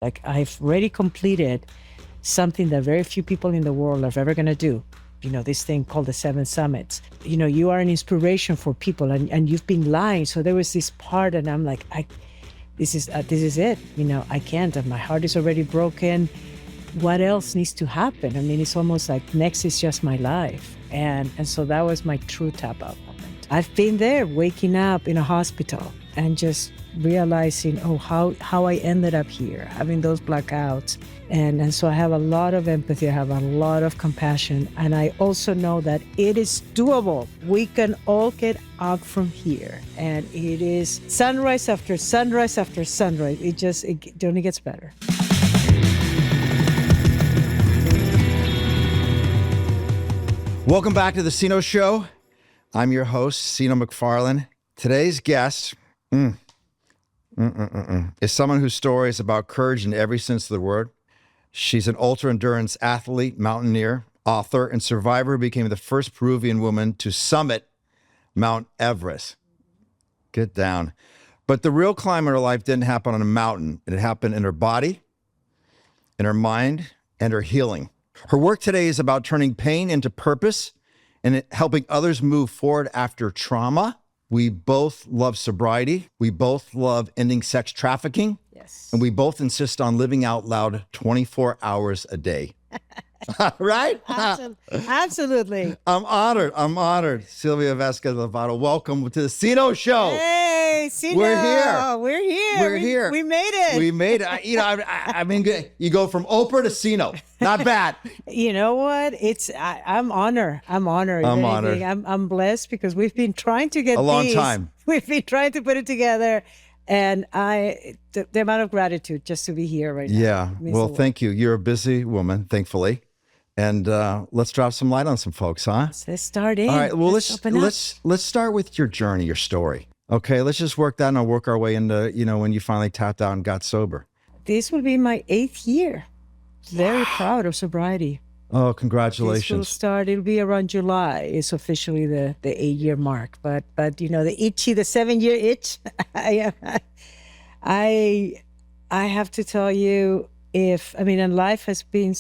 Like, I've already completed something that very few people in the world are ever going to do. This thing called the 7 summits. You are an inspiration for people, and you've been lying. So there was this part, and I'm like, this is it. I can't. My heart is already broken. What else needs to happen? It's almost like next is just my life. And so that was my true tap out moment. I've been there, waking up in a hospital and just realizing, how I ended up here, having those blackouts. And so I have a lot of empathy, I have a lot of compassion, and I also know that it is doable. We can all get out from here, and it is sunrise after sunrise after sunrise. It only gets better. Welcome back to the Seano Show. I'm your host, Seano McFarland. Today's guest is someone whose story is about courage in every sense of the word. She's an ultra-endurance athlete, mountaineer, author, and survivor who became the first Peruvian woman to summit Mount Everest. Get down. But the real climb in her life didn't happen on a mountain. It happened in her body, in her mind, and her healing. Her work today is about turning pain into purpose and helping others move forward after trauma. We both love sobriety. We both love ending sex trafficking. Yes. And we both insist on living out loud 24 hours a day. Right? Absolutely. I'm honored. Silvia Vasquez-Lavado, welcome to the Seano Show. Hey, Seano. We're here. We made it. We made it. You go from Oprah to Seano. Not bad. You know what? I'm honored. I'm honored. I'm blessed because we've been trying to get a long time. We've been trying to put it together. And the amount of gratitude just to be here right now. Yeah. Well, thank you. You're a busy woman, thankfully. And let's drop some light on some folks, huh? Let's start in. All right. Well, let's start with your journey, your story. Okay. Let's just work that and I'll work our way into, when you finally tapped out and got sober. This will be my 8th year. Very proud of sobriety. Oh, congratulations. It'll be around July. It's officially the 8-year mark. But the 7-year itch, I have to tell you, and life has been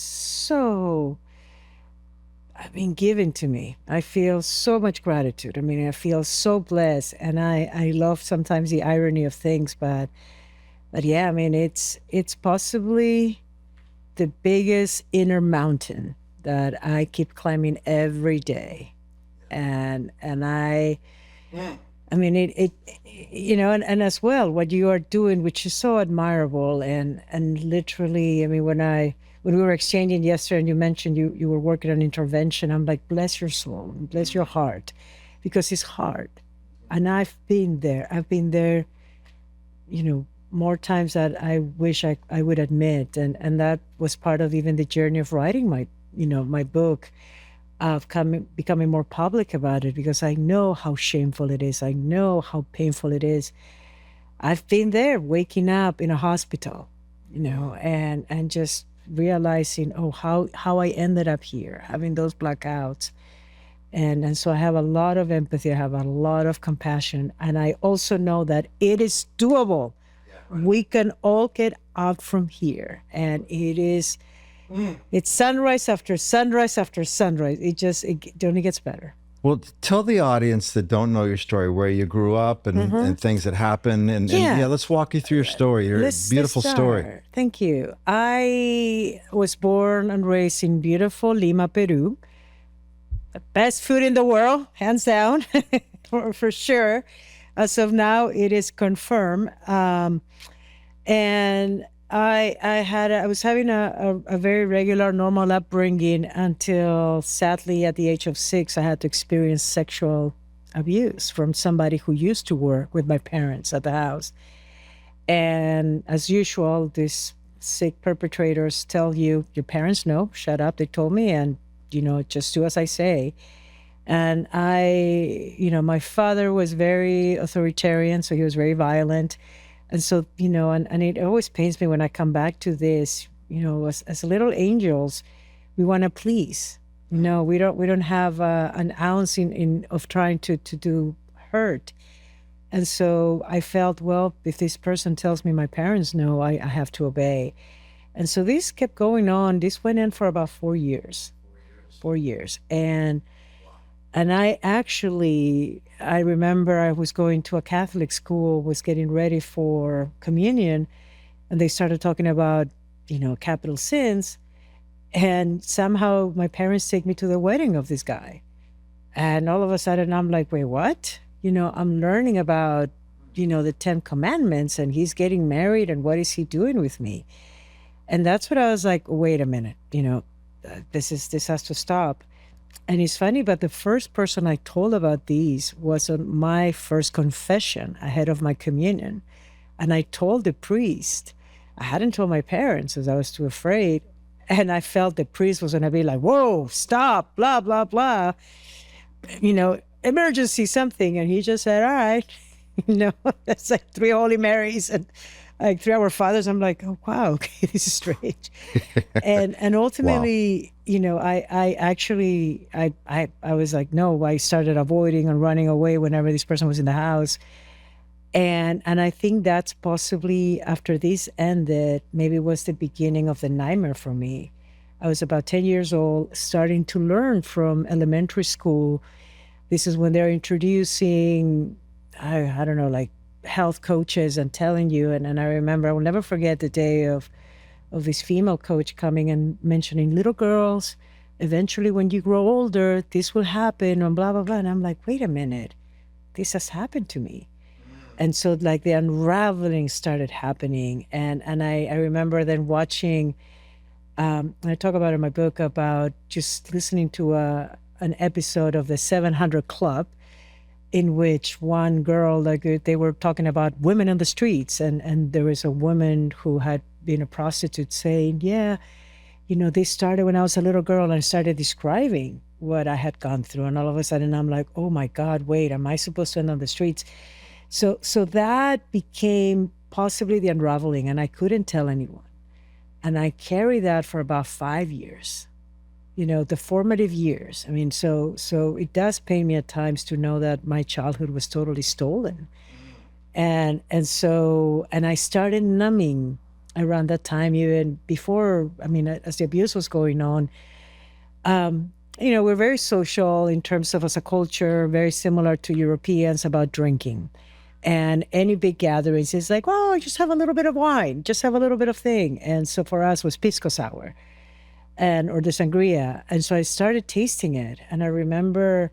given to me. I feel so much gratitude. I feel so blessed, and I love sometimes the irony of things, but yeah, it's possibly the biggest inner mountain that I keep climbing every day. And and as well, what you are doing, which is so admirable, and literally, when we were exchanging yesterday and you mentioned you were working on intervention, I'm like, bless your soul, bless your heart, because it's hard. And I've been there, more times that I wish I would admit. And that was part of even the journey of writing my book, of becoming more public about it, because I know how shameful it is. I know how painful it is. I've been there, waking up in a hospital, and just realizing, how I ended up here, having those blackouts. And so I have a lot of empathy. I have a lot of compassion. And I also know that it is doable. We can all get out from here. And it's sunrise after sunrise after sunrise. It only gets better. Well, tell the audience that don't know your story, where you grew up and things that happened. And let's walk you through your story, your beautiful story. Thank you. I was born and raised in beautiful Lima, Peru. The best food in the world, hands down, for sure. As of now, it is confirmed. And I was having a very regular, normal upbringing until, sadly, at the age of 6, I had to experience sexual abuse from somebody who used to work with my parents at the house. And as usual, these sick perpetrators tell you, your parents know, shut up, they told me, and, just do as I say. And my father was very authoritarian, so he was very violent. And so, and it always pains me when I come back to this, as little angels, we want to please. We don't have an ounce of trying to do hurt. And so I felt, well, if this person tells me my parents know, I have to obey. And so this kept going on. This went on for about 4 years, 4 years. And I remember I was going to a Catholic school, was getting ready for communion, and they started talking about, capital sins. And somehow my parents take me to the wedding of this guy. And all of a sudden I'm like, wait, what? I'm learning about, the 10 Commandments, and he's getting married, and what is he doing with me? And that's what I was like, wait a minute, this has to stop. And it's funny, but the first person I told about these was on my first confession ahead of my communion. And I told the priest. I hadn't told my parents because I was too afraid. And I felt the priest was going to be like, whoa, stop, blah, blah, blah, emergency something. And he just said, all right, that's like 3 Holy Marys and like 3 Our Fathers. I'm like, oh, wow, okay, this is strange. And ultimately, I actually, I was like, no, I started avoiding and running away whenever this person was in the house. And I think that's possibly after this ended, maybe it was the beginning of the nightmare for me. I was about 10 years old, starting to learn from elementary school. This is when they're introducing, I don't know, like health coaches and telling you. And I remember, I will never forget the day of this female coach coming and mentioning, little girls, eventually when you grow older, this will happen and blah, blah, blah. And I'm like, wait a minute, this has happened to me. And so like the unraveling started happening. And I remember then watching, I talk about in my book about just listening to an episode of the 700 Club, in which one girl, like they were talking about women on the streets. And there was a woman who had been a prostitute saying, yeah, this started when I was a little girl, and I started describing what I had gone through. And all of a sudden I'm like, oh my God, wait, am I supposed to end on the streets? So that became possibly the unraveling, and I couldn't tell anyone. And I carried that for about 5 years, the formative years. I mean, so it does pain me at times to know that my childhood was totally stolen. And I started numbing around that time, even before, as the abuse was going on. We're very social in terms of as a culture, very similar to Europeans about drinking. And any big gatherings is like, oh, just have a little bit of wine, just have a little bit of thing. And so for us was pisco sour or the sangria. And so I started tasting it. And I remember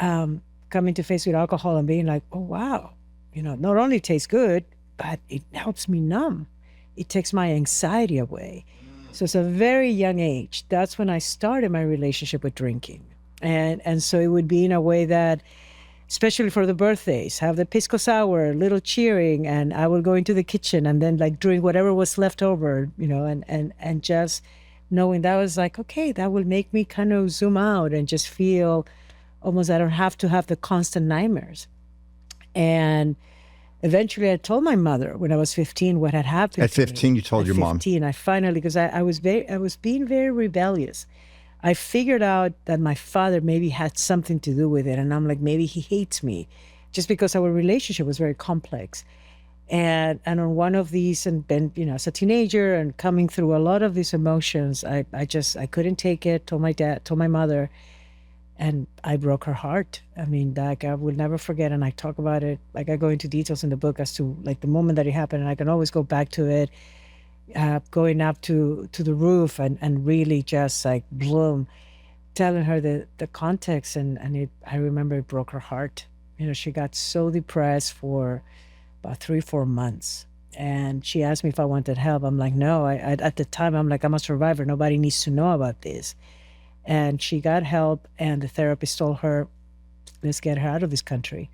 coming to face with alcohol and being like, oh, wow, not only tastes good, but it helps me numb. It takes my anxiety away. So it's a very young age. That's when I started my relationship with drinking. And so it would be in a way that, especially for the birthdays, have the pisco sour, little cheering, and I would go into the kitchen and then like drink whatever was left over, and just knowing that was like, okay, that will make me kind of zoom out and just feel almost I don't have to have the constant nightmares. And eventually I told my mother when I was 15 what had happened. At 15, you told your mom. At 15, I finally, because I was being very rebellious. I figured out that my father maybe had something to do with it. And I'm like, maybe he hates me just because our relationship was very complex. And on one of these, and then, as a teenager and coming through a lot of these emotions, I couldn't take it, told my mother, and I broke her heart. I mean, like I will never forget. And I talk about it, like I go into details in the book as to like the moment that it happened. And I can always go back to it. Going up to the roof and really just like bloom, telling her the context, and I remember it broke her heart. She got so depressed for about 3-4 months, and she asked me if I wanted help. I'm like, no. I at the time I'm like, I'm a survivor. Nobody needs to know about this. And she got help, and the therapist told her, let's get her out of this country.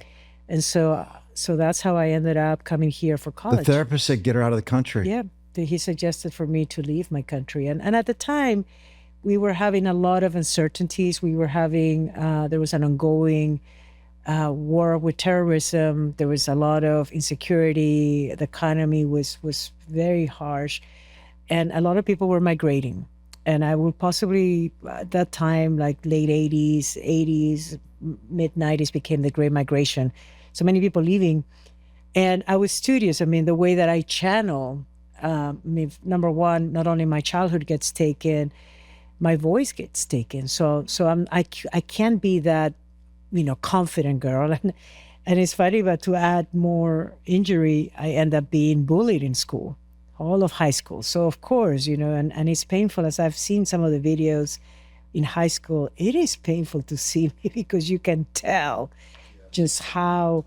And so that's how I ended up coming here for college. The therapist said, get her out of the country. Yeah. He suggested for me to leave my country. And at the time, we were having a lot of uncertainties. We were having, there was an ongoing war with terrorism. There was a lot of insecurity. The economy was very harsh. And a lot of people were migrating. And I would possibly, at that time, like late 80s, mid 90s became the Great Migration. so many people leaving. And I was studious. I mean, the way that I channel, I mean, number one, not only my childhood gets taken, my voice gets taken. So I can't be that, confident girl. And it's funny, but to add more injury, I end up being bullied in school, all of high school. So of course, and it's painful as I've seen some of the videos in high school. It is painful to see me because you can tell just how,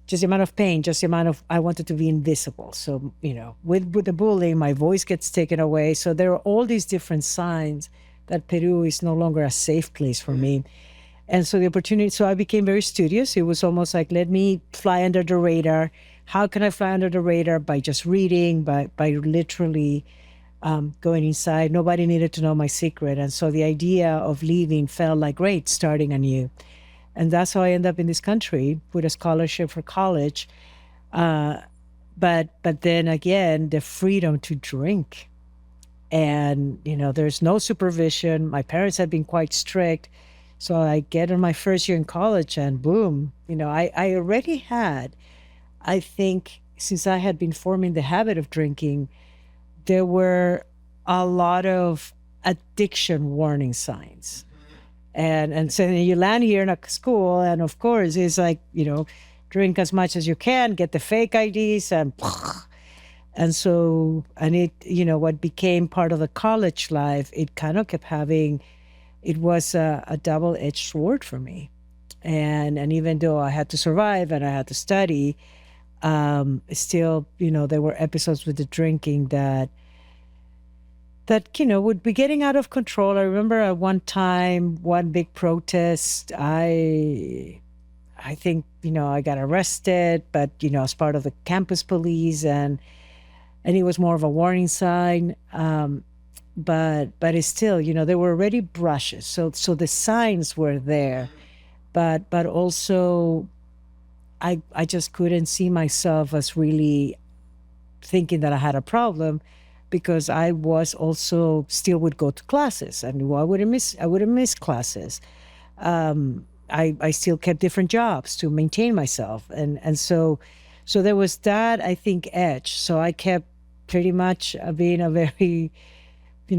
just the amount of pain, just the amount of, I wanted to be invisible. So, with the bullying, my voice gets taken away. So there are all these different signs that Peru is no longer a safe place for me. And so the opportunity, so I became very studious. It was almost like, let me fly under the radar. How can I fly under the radar? By just reading, by literally going inside. Nobody needed to know my secret. And so the idea of leaving felt like, great, starting anew. And that's how I ended up in this country with a scholarship for college. But then again, the freedom to drink. And, there's no supervision. My parents had been quite strict. So I get in my first year in college and boom, I already had, I think, since I had been forming the habit of drinking, there were a lot of addiction warning signs. And so you land here in a school, and of course, it's like, drink as much as you can, get the fake IDs, and so, and it, what became part of the college life, it kind of kept having, it was a double-edged sword for me. And even though I had to survive and I had to study, still, there were episodes with the drinking that would be getting out of control. I remember at one time, one big protest, I think, I got arrested, but, as part of the campus police, and it was more of a warning sign. But it's still, there were already brushes. So the signs were there, but also I just couldn't see myself as really thinking that I had a problem, because I was also still would go to classes, and I wouldn't miss classes. I still kept different jobs to maintain myself. And so there was that, I think, edge. So I kept pretty much being a very,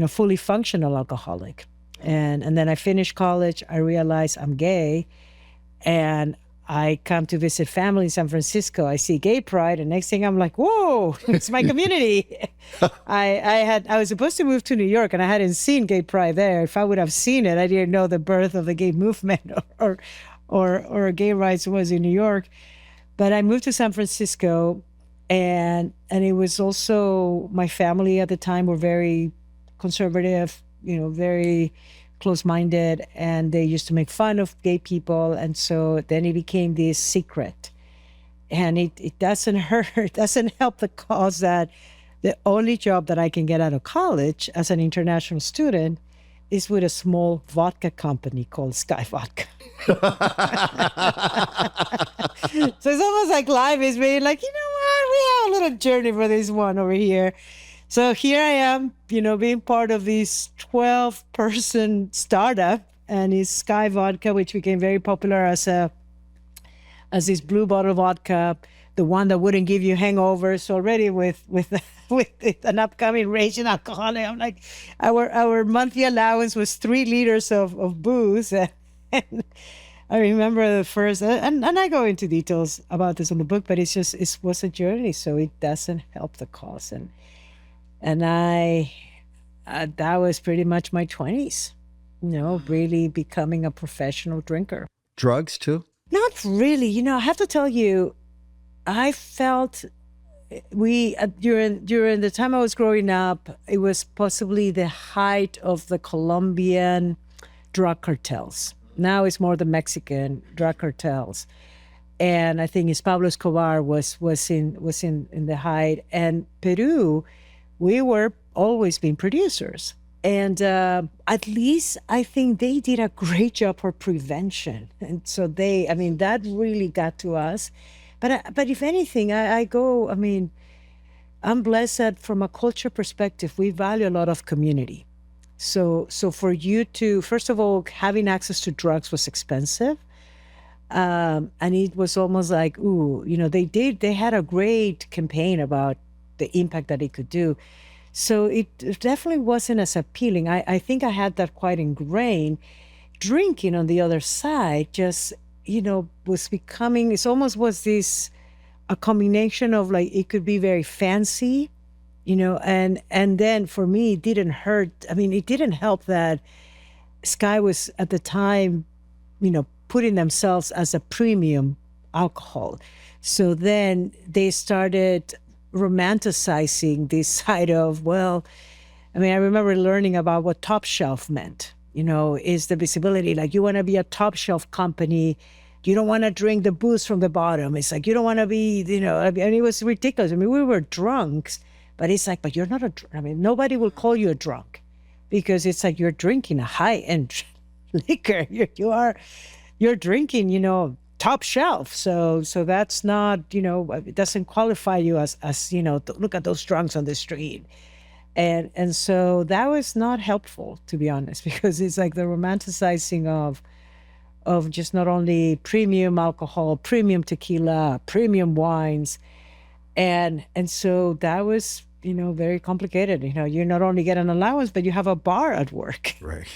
fully functional alcoholic. And then I finished college. I realized I'm gay, and I come to visit family in San Francisco. I see gay pride, and next thing I'm like, whoa, it's my community. I was supposed to move to New York, and I hadn't seen gay pride there. If I would have seen it, I didn't know the birth of the gay movement or gay rights was in New York. But I moved to San Francisco, and it was also, my family at the time were very conservative, very close-minded, and they used to make fun of gay people. And so then it became this secret, and it doesn't hurt, it doesn't help the cause that the only job that I can get out of college as an international student is with a small vodka company called Sky Vodka. So it's almost like life is being like, what, we have a little journey for this one over here. So here I am, being part of this 12-person startup, and it's Sky Vodka, which became very popular as this blue bottle vodka, the one that wouldn't give you hangovers. Already with an upcoming raging alcoholic, I'm like, our monthly allowance was 3 liters of booze, and I remember the first, and I go into details about this in the book, but it was a journey, so it doesn't help the cause. And that was pretty much my 20s, really becoming a professional drinker. Drugs too? Not really. I have to tell you, I felt during the time I was growing up, it was possibly the height of the Colombian drug cartels. Now it's more the Mexican drug cartels. And I think it's Pablo Escobar was in the height. And Peru, we were always being producers. And at least I think they did a great job for prevention. And so that really got to us. But if anything, I'm blessed that from a culture perspective, we value a lot of community. So for you to, first of all, having access to drugs was expensive. And it was almost like, ooh, they had a great campaign about the impact that it could do. So it definitely wasn't as appealing. I think I had that quite ingrained. Drinking on the other side just, was becoming, it almost was this, a combination of like, it could be very fancy, and then for me, it didn't hurt. I mean, it didn't help that Sky was at the time, putting themselves as a premium alcohol. So then they started romanticizing this side of, well, I mean, I remember learning about what top shelf meant, is the visibility. Like, you want to be a top shelf company. You don't want to drink the booze from the bottom. It's like, you don't want to be, and it was ridiculous. I mean, we were drunks, but it's like, but you're not I mean, nobody will call you a drunk because it's like you're drinking a high-end liquor. You're drinking, top shelf. So that's not, it doesn't qualify you as look at those drunks on the street. And so that was not helpful, to be honest, because it's like the romanticizing of just not only premium alcohol, premium tequila, premium wines. And so that was, very complicated. You not only get an allowance, but you have a bar at work. Right.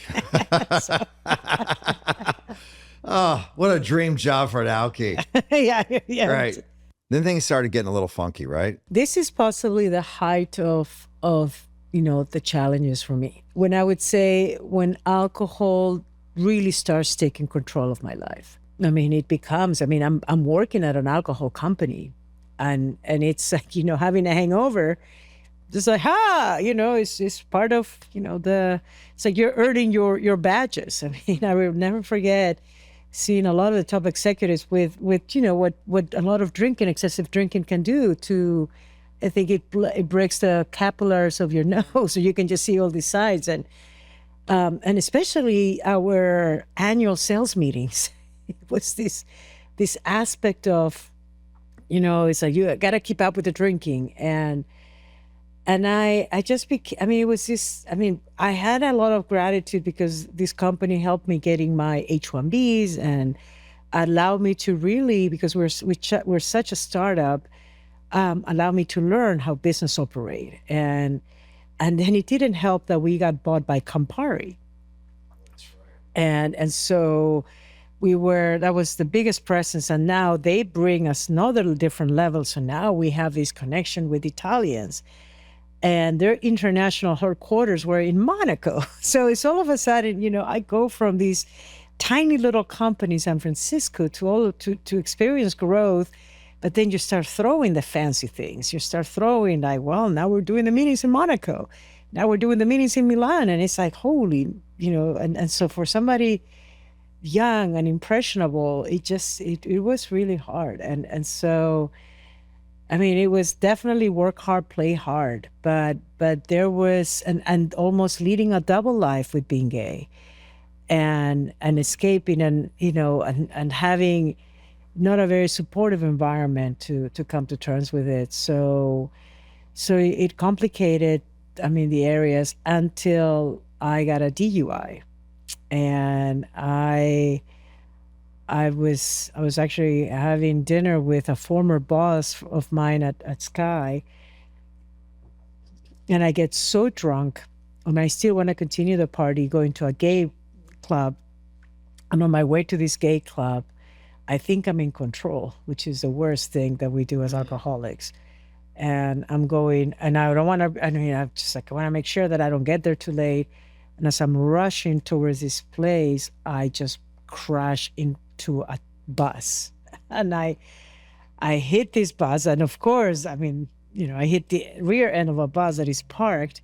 Oh, what a dream job for an alkie. Yeah. Right. Then things started getting a little funky, right? This is possibly the height of the challenges for me. When I would say when alcohol really starts taking control of my life. I mean, it becomes, I'm working at an alcohol company and it's like, having a hangover, just like, it's part of, it's like you're earning your badges. I mean, I will never forget seeing a lot of the top executives with what a lot of excessive drinking can do to, I think it breaks the capillaries of your nose, so you can just see all these sides, and especially our annual sales meetings. It was this aspect of, it's like you got to keep up with the drinking, and I just became. It was this. I had a lot of gratitude because this company helped me getting my H-1Bs and allowed me to really, because we're such a startup. Allow me to learn how business operate. And then it didn't help that we got bought by Campari. That's right. And so that was the biggest presence. And now they bring us another different level. So now we have this connection with Italians. And their international headquarters were in Monaco. So it's all of a sudden, I go from these tiny little companies, San Francisco, to experience growth. But then you start throwing the fancy things. You start throwing like, well, now we're doing the meetings in Monaco. Now we're doing the meetings in Milan. And it's like, holy, and so for somebody young and impressionable, it was really hard. And so, it was definitely work hard, play hard. But there was, and almost leading a double life with being gay and escaping and having not a very supportive environment to come to terms with it. So it complicated, the areas until I got a DUI. And I was actually having dinner with a former boss of mine at Sky. And I get so drunk and I still want to continue the party, going to a gay club. And on my way to this gay club, I think I'm in control, which is the worst thing that we do as alcoholics. And I'm going, and I don't want to, I'm just like, I want to make sure that I don't get there too late. And as I'm rushing towards this place, I just crash into a bus. And I hit this bus. And of course, I hit the rear end of a bus that is parked.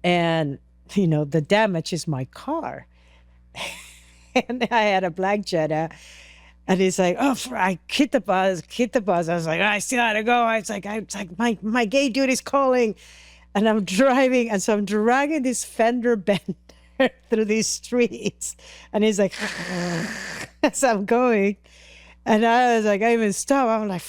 And, the damage is my car. And I had a black Jetta. And he's like, oh, I hit the bus. I was like, I still had to go. It's like my gay dude is calling. And I'm driving. And so I'm dragging this fender bender through these streets. And he's like, as I'm going. And I was like, I even stopped. I'm like,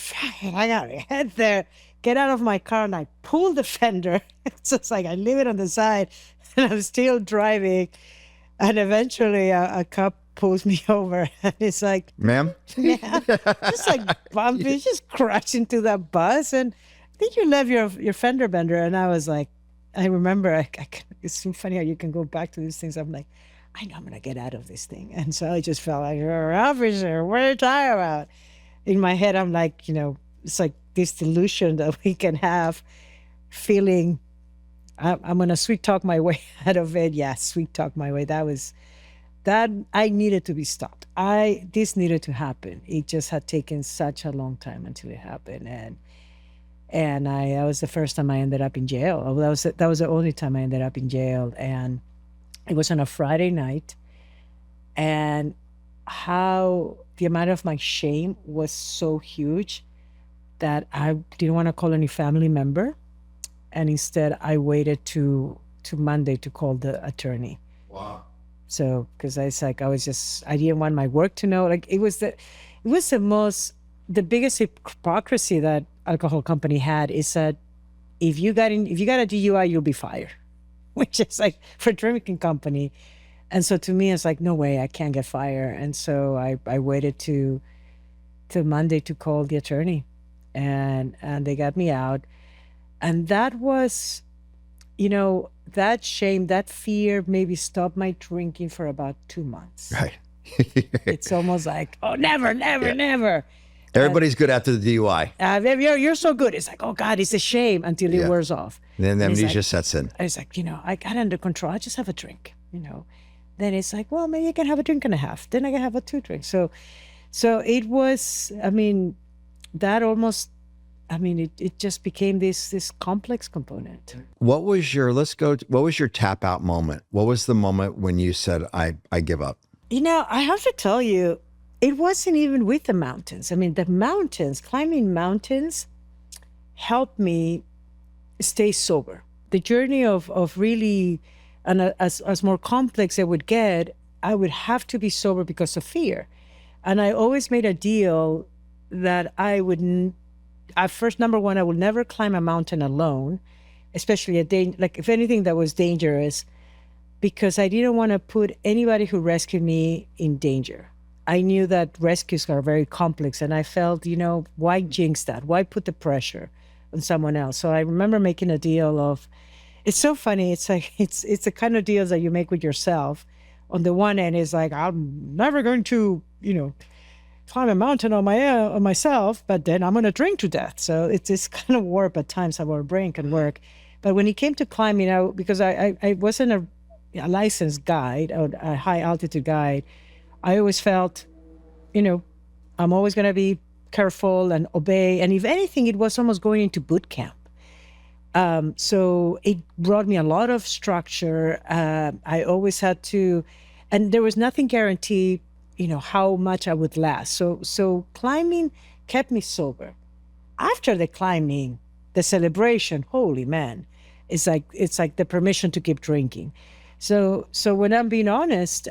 I got to head there, get out of my car. And I pull the fender. It's just like I leave it on the side. And I'm still driving. And eventually a cop pulls me over and it's like, Ma'am? yeah, just like bumpy, just crash into that bus. And I think you left your fender bender. And I was like, I remember, it's so funny how you can go back to these things. I'm like, I know I'm going to get out of this thing. And so I just felt like, officer, what are you talking about? In my head, I'm like, it's like this delusion that we can have feeling I'm going to sweet talk my way out of it. Yeah, sweet talk my way. That I needed to be stopped. This needed to happen. It just had taken such a long time until it happened. And that was the first time I ended up in jail. That was the only time I ended up in jail. And it was on a Friday night. And how the amount of my shame was so huge that I didn't want to call any family member. And instead I waited to Monday to call the attorney. Wow. So, because I didn't want my work to know. Like it was the biggest hypocrisy that alcohol company had is that if you got a DUI, you'll be fired, which is like for a drinking company. And so to me, it's like, no way, I can't get fired. And so I waited to Monday to call the attorney, and they got me out. And that was, that shame, that fear maybe stopped my drinking for about 2 months. Right. It's almost like, oh, never, never. Everybody's good after the DUI. You're so good. It's like, oh God, it's a shame until it wears off. Then amnesia sets in. It's like, I got it under control. I just have a drink, Then it's like, well, maybe I can have a drink and a half. Then I can have a 2 drinks. So it was, that almost, it just became this complex component. What was your tap out moment? What was the moment when you said, I give up? I have to tell you, it wasn't even with the mountains. Climbing mountains helped me stay sober. The journey of really, and as more complex it would get, I would have to be sober because of fear. And I always made a deal that I would, first, number one, I would never climb a mountain alone, especially if anything that was dangerous, because I didn't want to put anybody who rescued me in danger. I knew that rescues are very complex, and I felt, why jinx that? Why put the pressure on someone else? So I remember making a deal of, it's so funny. It's like, it's the kind of deals that you make with yourself. On the one end, it's like, I'm never going to, climb a mountain on myself, but then I'm going to drink to death. So it's this kind of warp at times how our brain can work. But when it came to climbing, because I wasn't a licensed guide or a high altitude guide, I always felt, I'm always going to be careful and obey. And if anything, it was almost going into boot camp. So it brought me a lot of structure. I always had to, and there was nothing guaranteed, how much I would last. So climbing kept me sober. After the climbing, the celebration, holy man, it's like the permission to keep drinking. So when I'm being honest,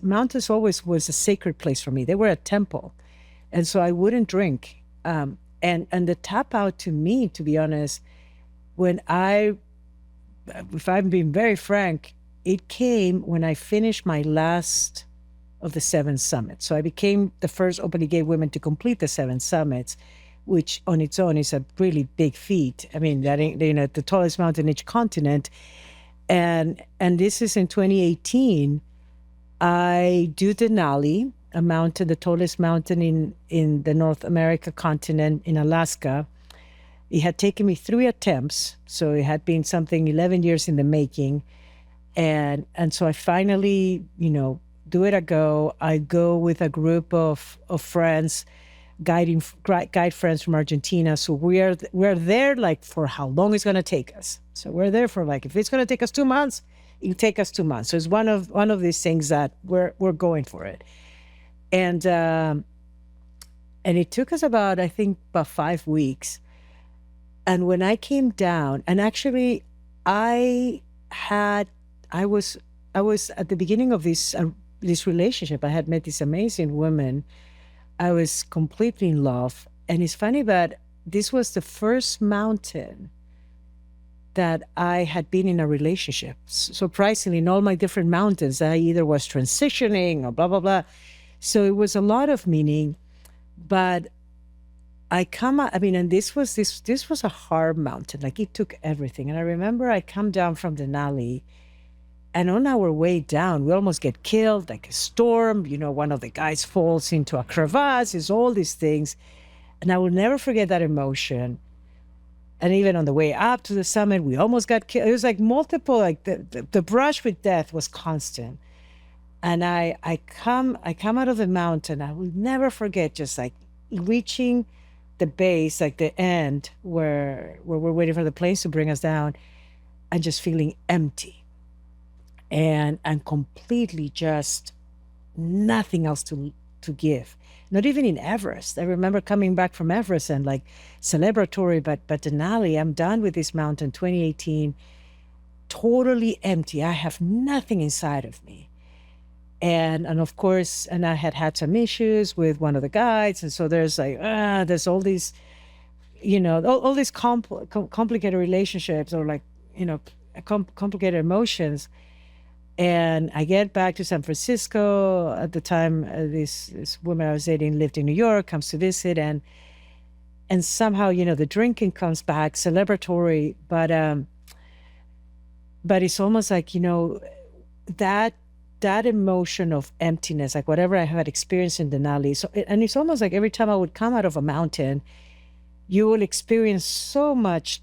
mountains always was a sacred place for me. They were a temple. And so I wouldn't drink. And the tap out to me, to be honest, if I'm being very frank, it came when I finished my last of the 7 summits. So I became the first openly gay woman to complete the 7 summits, which on its own is a really big feat. The tallest mountain in each continent. And this is in 2018. I do Denali, a mountain, the tallest mountain in the North America continent in Alaska. It had taken me 3 attempts, so it had been something 11 years in the making. And so I finally, do it a go. I go with a group of friends, guide friends from Argentina. So we're there like for how long it's going to take us. So we're there for if it's going to take us 2 months, it'll take us 2 months. So it's one of these things that we're going for it. And it took us about 5 weeks. And when I came down, and actually I was at the beginning of this relationship. I had met this amazing woman. I was completely in love. And it's funny, but this was the first mountain that I had been in a relationship. Surprisingly, in all my different mountains, I either was transitioning or blah, blah, blah. So it was a lot of meaning. But I come out, I mean, and this was a hard mountain. Like it took everything. And I remember I come down from Denali, and on our way down, we almost get killed, like a storm. One of the guys falls into a crevasse, is all these things. And I will never forget that emotion. And even on the way up to the summit, we almost got killed. It was like multiple, like the brush with death was constant. And I come out of the mountain. I will never forget just like reaching the base, like the end where we're waiting for the planes to bring us down, and just feeling empty and completely just nothing else to give. Not even in Everest. I remember coming back from Everest and like celebratory, but Denali, I'm done with this mountain, 2018, totally empty. I have nothing inside of me. And of course, and I had some issues with one of the guides. And so there's like, there's all these, all these complicated relationships, or like, complicated emotions. And I get back to San Francisco. At the time, this woman I was dating lived in New York, comes to visit, and somehow, the drinking comes back, celebratory, but it's almost like, that emotion of emptiness, like whatever I had experienced in Denali. So, and it's almost like every time I would come out of a mountain, you will experience so much,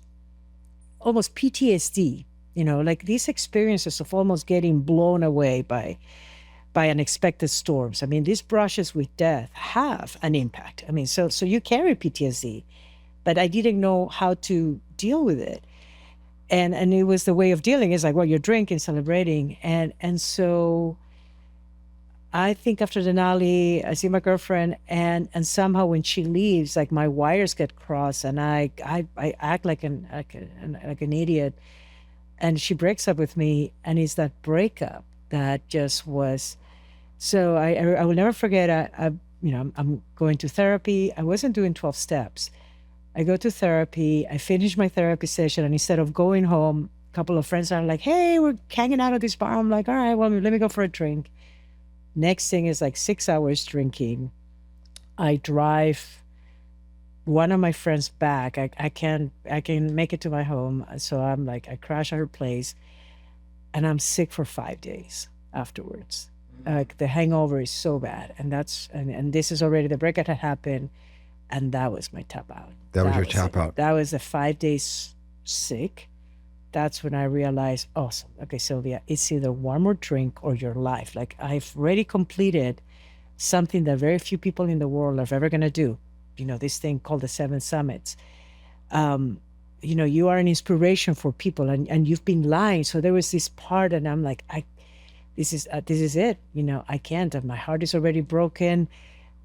almost PTSD. Like these experiences of almost getting blown away by unexpected storms. I mean, these brushes with death have an impact. I mean, so you carry PTSD, but I didn't know how to deal with it. And it was the way of dealing. It's like, well, you're drinking, celebrating. And so I think after Denali, I see my girlfriend, and somehow when she leaves, like my wires get crossed, and I act like an idiot. And she breaks up with me, and it's that breakup that just was. So I will never forget. I'm going to therapy. I wasn't doing 12 steps. I go to therapy. I finish my therapy session, and instead of going home, a couple of friends are like, "Hey, we're hanging out at this bar." I'm like, "All right, well, let me go for a drink." Next thing is like 6 hours drinking. I drive one of my friends back. I can make it to my home. So I'm like, I crash at her place, and I'm sick for 5 days afterwards. Like the hangover is so bad. And and this is already the breakup had happened. And that was my tap out. That was your tap out. That was the 5 days sick. That's when I realized, awesome. Okay, Silvia, it's either one more drink or your life. Like I've already completed something that very few people in the world are ever going to do. This thing called the 7 Summits. You are an inspiration for people, and you've been lying. So there was this part, and I'm like, this is it. I can't. My heart is already broken.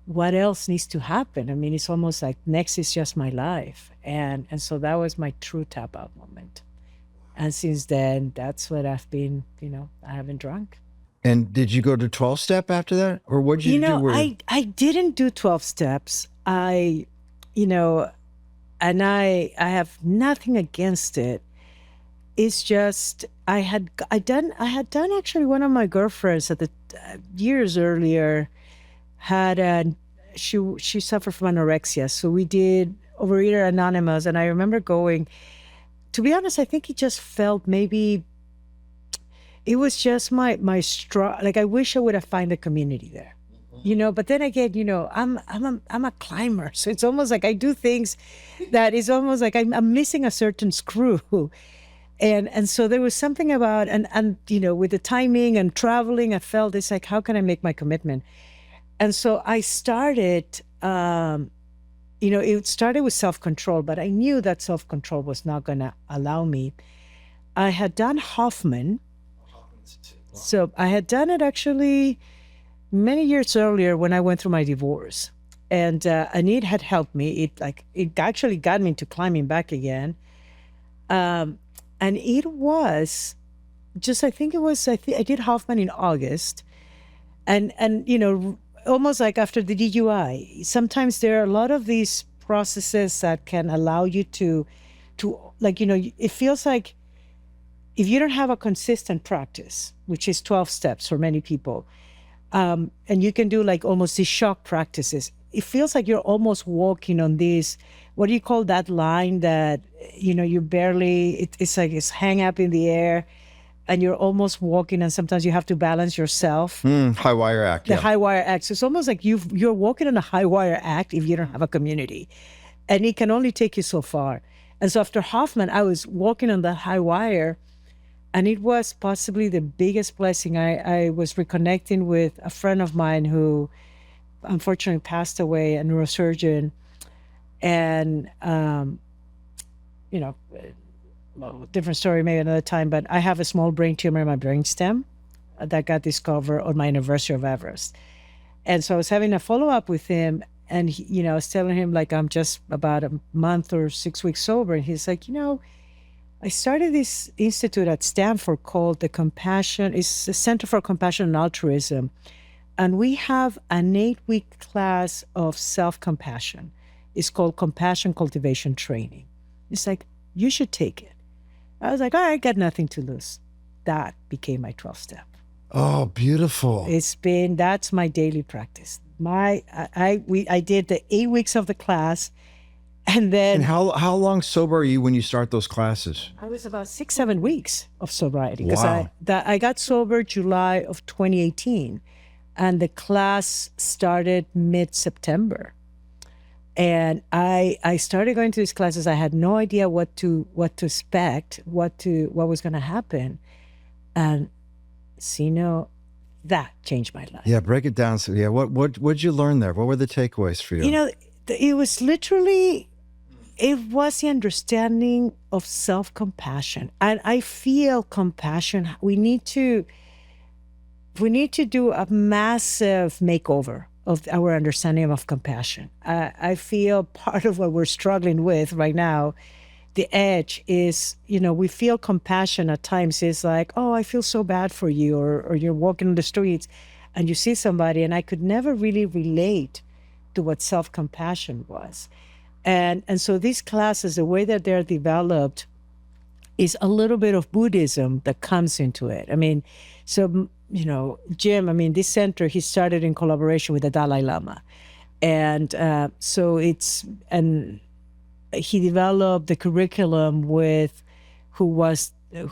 What else needs to happen? I mean, it's almost like next is just my life. And so that was my true tap out moment. And since then, that's what I've been, I haven't drunk. And did you go to 12 step after that? Or what did you do? I didn't do 12 steps. And I have nothing against it. It's just, I had done actually, one of my girlfriends at the years earlier she suffered from anorexia. So we did Overeater Anonymous. And I remember going, to be honest, I think it just felt maybe, it was just my straw. Like I wish I would have found a community there, but then again, I'm a climber. So it's almost like I do things that is almost like I'm missing a certain screw. And so there was something about, and with the timing and traveling, I felt it's like, how can I make my commitment? And so I started, it started with self-control, but I knew that self-control was not going to allow me. I had done Hoffman. So I had done it actually many years earlier when I went through my divorce. And it had helped me. It actually got me into climbing back again. And it was just, I did Hoffman in August. And almost like after the DUI, sometimes there are a lot of these processes that can allow you to it feels like if you don't have a consistent practice, which is 12 steps for many people, and you can do like almost these shock practices, it feels like you're almost walking on this, what do you call that line that, you barely, it's like it's hang up in the air and you're almost walking, and sometimes you have to balance yourself. High wire act. The Yeah. high wire act. So it's almost like you're walking on a high wire act if you don't have a community. And it can only take you so far. And so after Hoffman, I was walking on that high wire, and it was possibly the biggest blessing. I was reconnecting with a friend of mine who unfortunately passed away, a neurosurgeon. And, different story maybe another time, but I have a small brain tumor in my brainstem that got discovered on my anniversary of Everest. And so I was having a follow-up with him, and I was telling him like I'm just about a month or 6 weeks sober, and he's like, I started this institute at Stanford called it's the Center for Compassion and Altruism, and we have an 8-week class of self-compassion. It's called Compassion Cultivation Training. It's like, you should take it. I was like, all right, got nothing to lose. That became my 12th step. Oh, beautiful. That's my daily practice. I did the 8 weeks of the class, and then. And how long sober are you when you start those classes? I was about 6-7 weeks of sobriety, because Wow. I got sober July of 2018, and the class started mid-September. And I started going to these classes. I had no idea what to expect, what was going to happen, and that changed my life. Yeah, break it down. So, yeah, what'd you learn there? What were the takeaways for you? It was literally, it was the understanding of self-compassion, and I feel compassion. We need to do a massive makeover of our understanding of compassion. I feel part of what we're struggling with right now, the edge is, we feel compassion at times is like, oh, I feel so bad for you, or you're walking on the streets and you see somebody, and I could never really relate to what self-compassion was. And so these classes, the way that they're developed is a little bit of Buddhism that comes into it. I mean, so Jim, this center, he started in collaboration with the Dalai Lama. And he developed the curriculum with who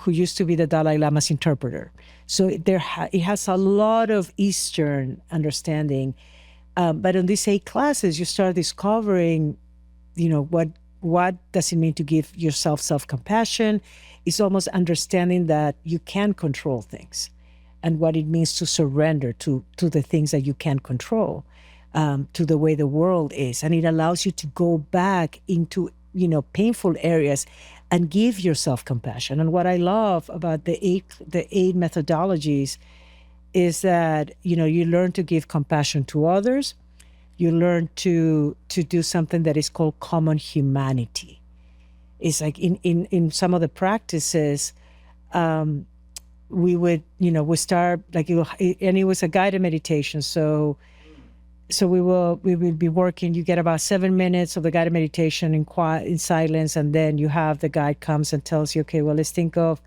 used to be the Dalai Lama's interpreter. So it has a lot of Eastern understanding. But in these 8 classes, you start discovering, what does it mean to give yourself self-compassion? It's almost understanding that you can control things, and what it means to surrender to the things that you can't control, to the way the world is. And it allows you to go back into, painful areas and give yourself compassion. And what I love about the eight methodologies is that, you learn to give compassion to others. You learn to do something that is called common humanity. It's like in some of the practices, we would, we start like, and it was a guided meditation. So we will be working. You get about 7 minutes of the guided meditation in silence, and then you have the guide comes and tells you, okay, well, let's think of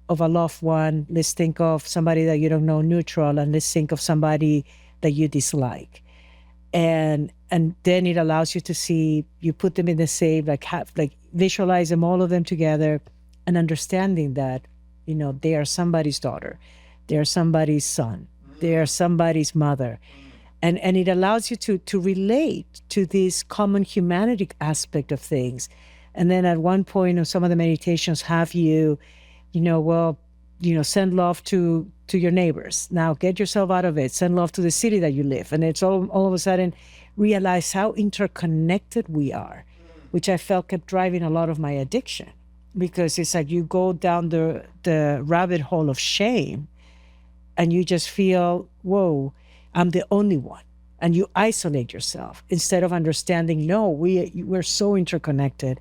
a loved one. Let's think of somebody that you don't know, neutral, and let's think of somebody that you dislike. And then it allows you to see, you put them in the same, visualize them, all of them together, and understanding that, they are somebody's daughter, they are somebody's son, they are somebody's mother. And it allows you to relate to this common humanity aspect of things. And then at one point in some of the meditations have you, send love to your neighbors. Now get yourself out of it. Send love to the city that you live. And it's all of a sudden realize how interconnected we are, which I felt kept driving a lot of my addiction, because it's like you go down the rabbit hole of shame and you just feel, whoa, I'm the only one. And you isolate yourself instead of understanding, no, we're so interconnected.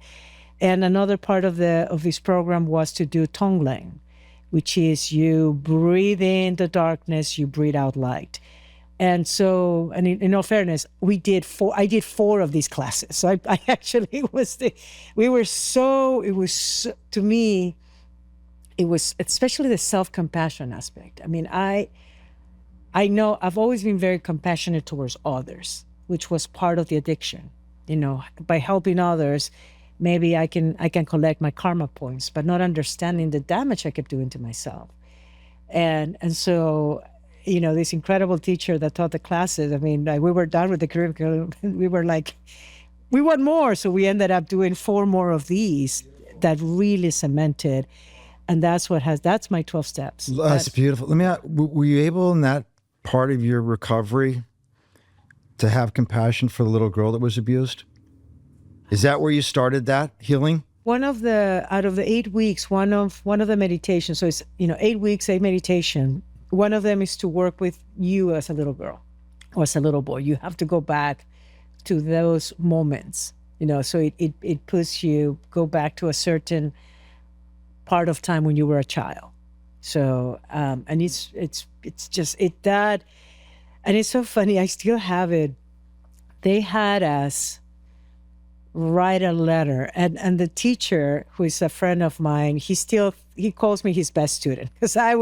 And another part of this program was to do Tonglen, which is you breathe in the darkness, you breathe out light. And so, and in all fairness, I did 4 of these classes. So I actually to me, it was especially the self-compassion aspect. I mean, I know I've always been very compassionate towards others, which was part of the addiction. By helping others, maybe I can collect my karma points, but not understanding the damage I kept doing to myself. And so, this incredible teacher that taught the classes, I mean, like, we were done with the curriculum. We were like, we want more. So we ended up doing 4 more of these that really cemented. And that's my 12 steps. That's beautiful. Let me ask, were you able in that part of your recovery to have compassion for the little girl that was abused? Is that where you started that healing? Out of the 8 weeks, one of the meditations, so it's, 8 weeks, 8 meditation. One of them is to work with you as a little girl or as a little boy. You have to go back to those moments, so it puts you, go back to a certain part of time when you were a child. So, and it's just that, and it's so funny. I still have it. They had us write a letter, and the teacher, who is a friend of mine, he calls me his best student, because I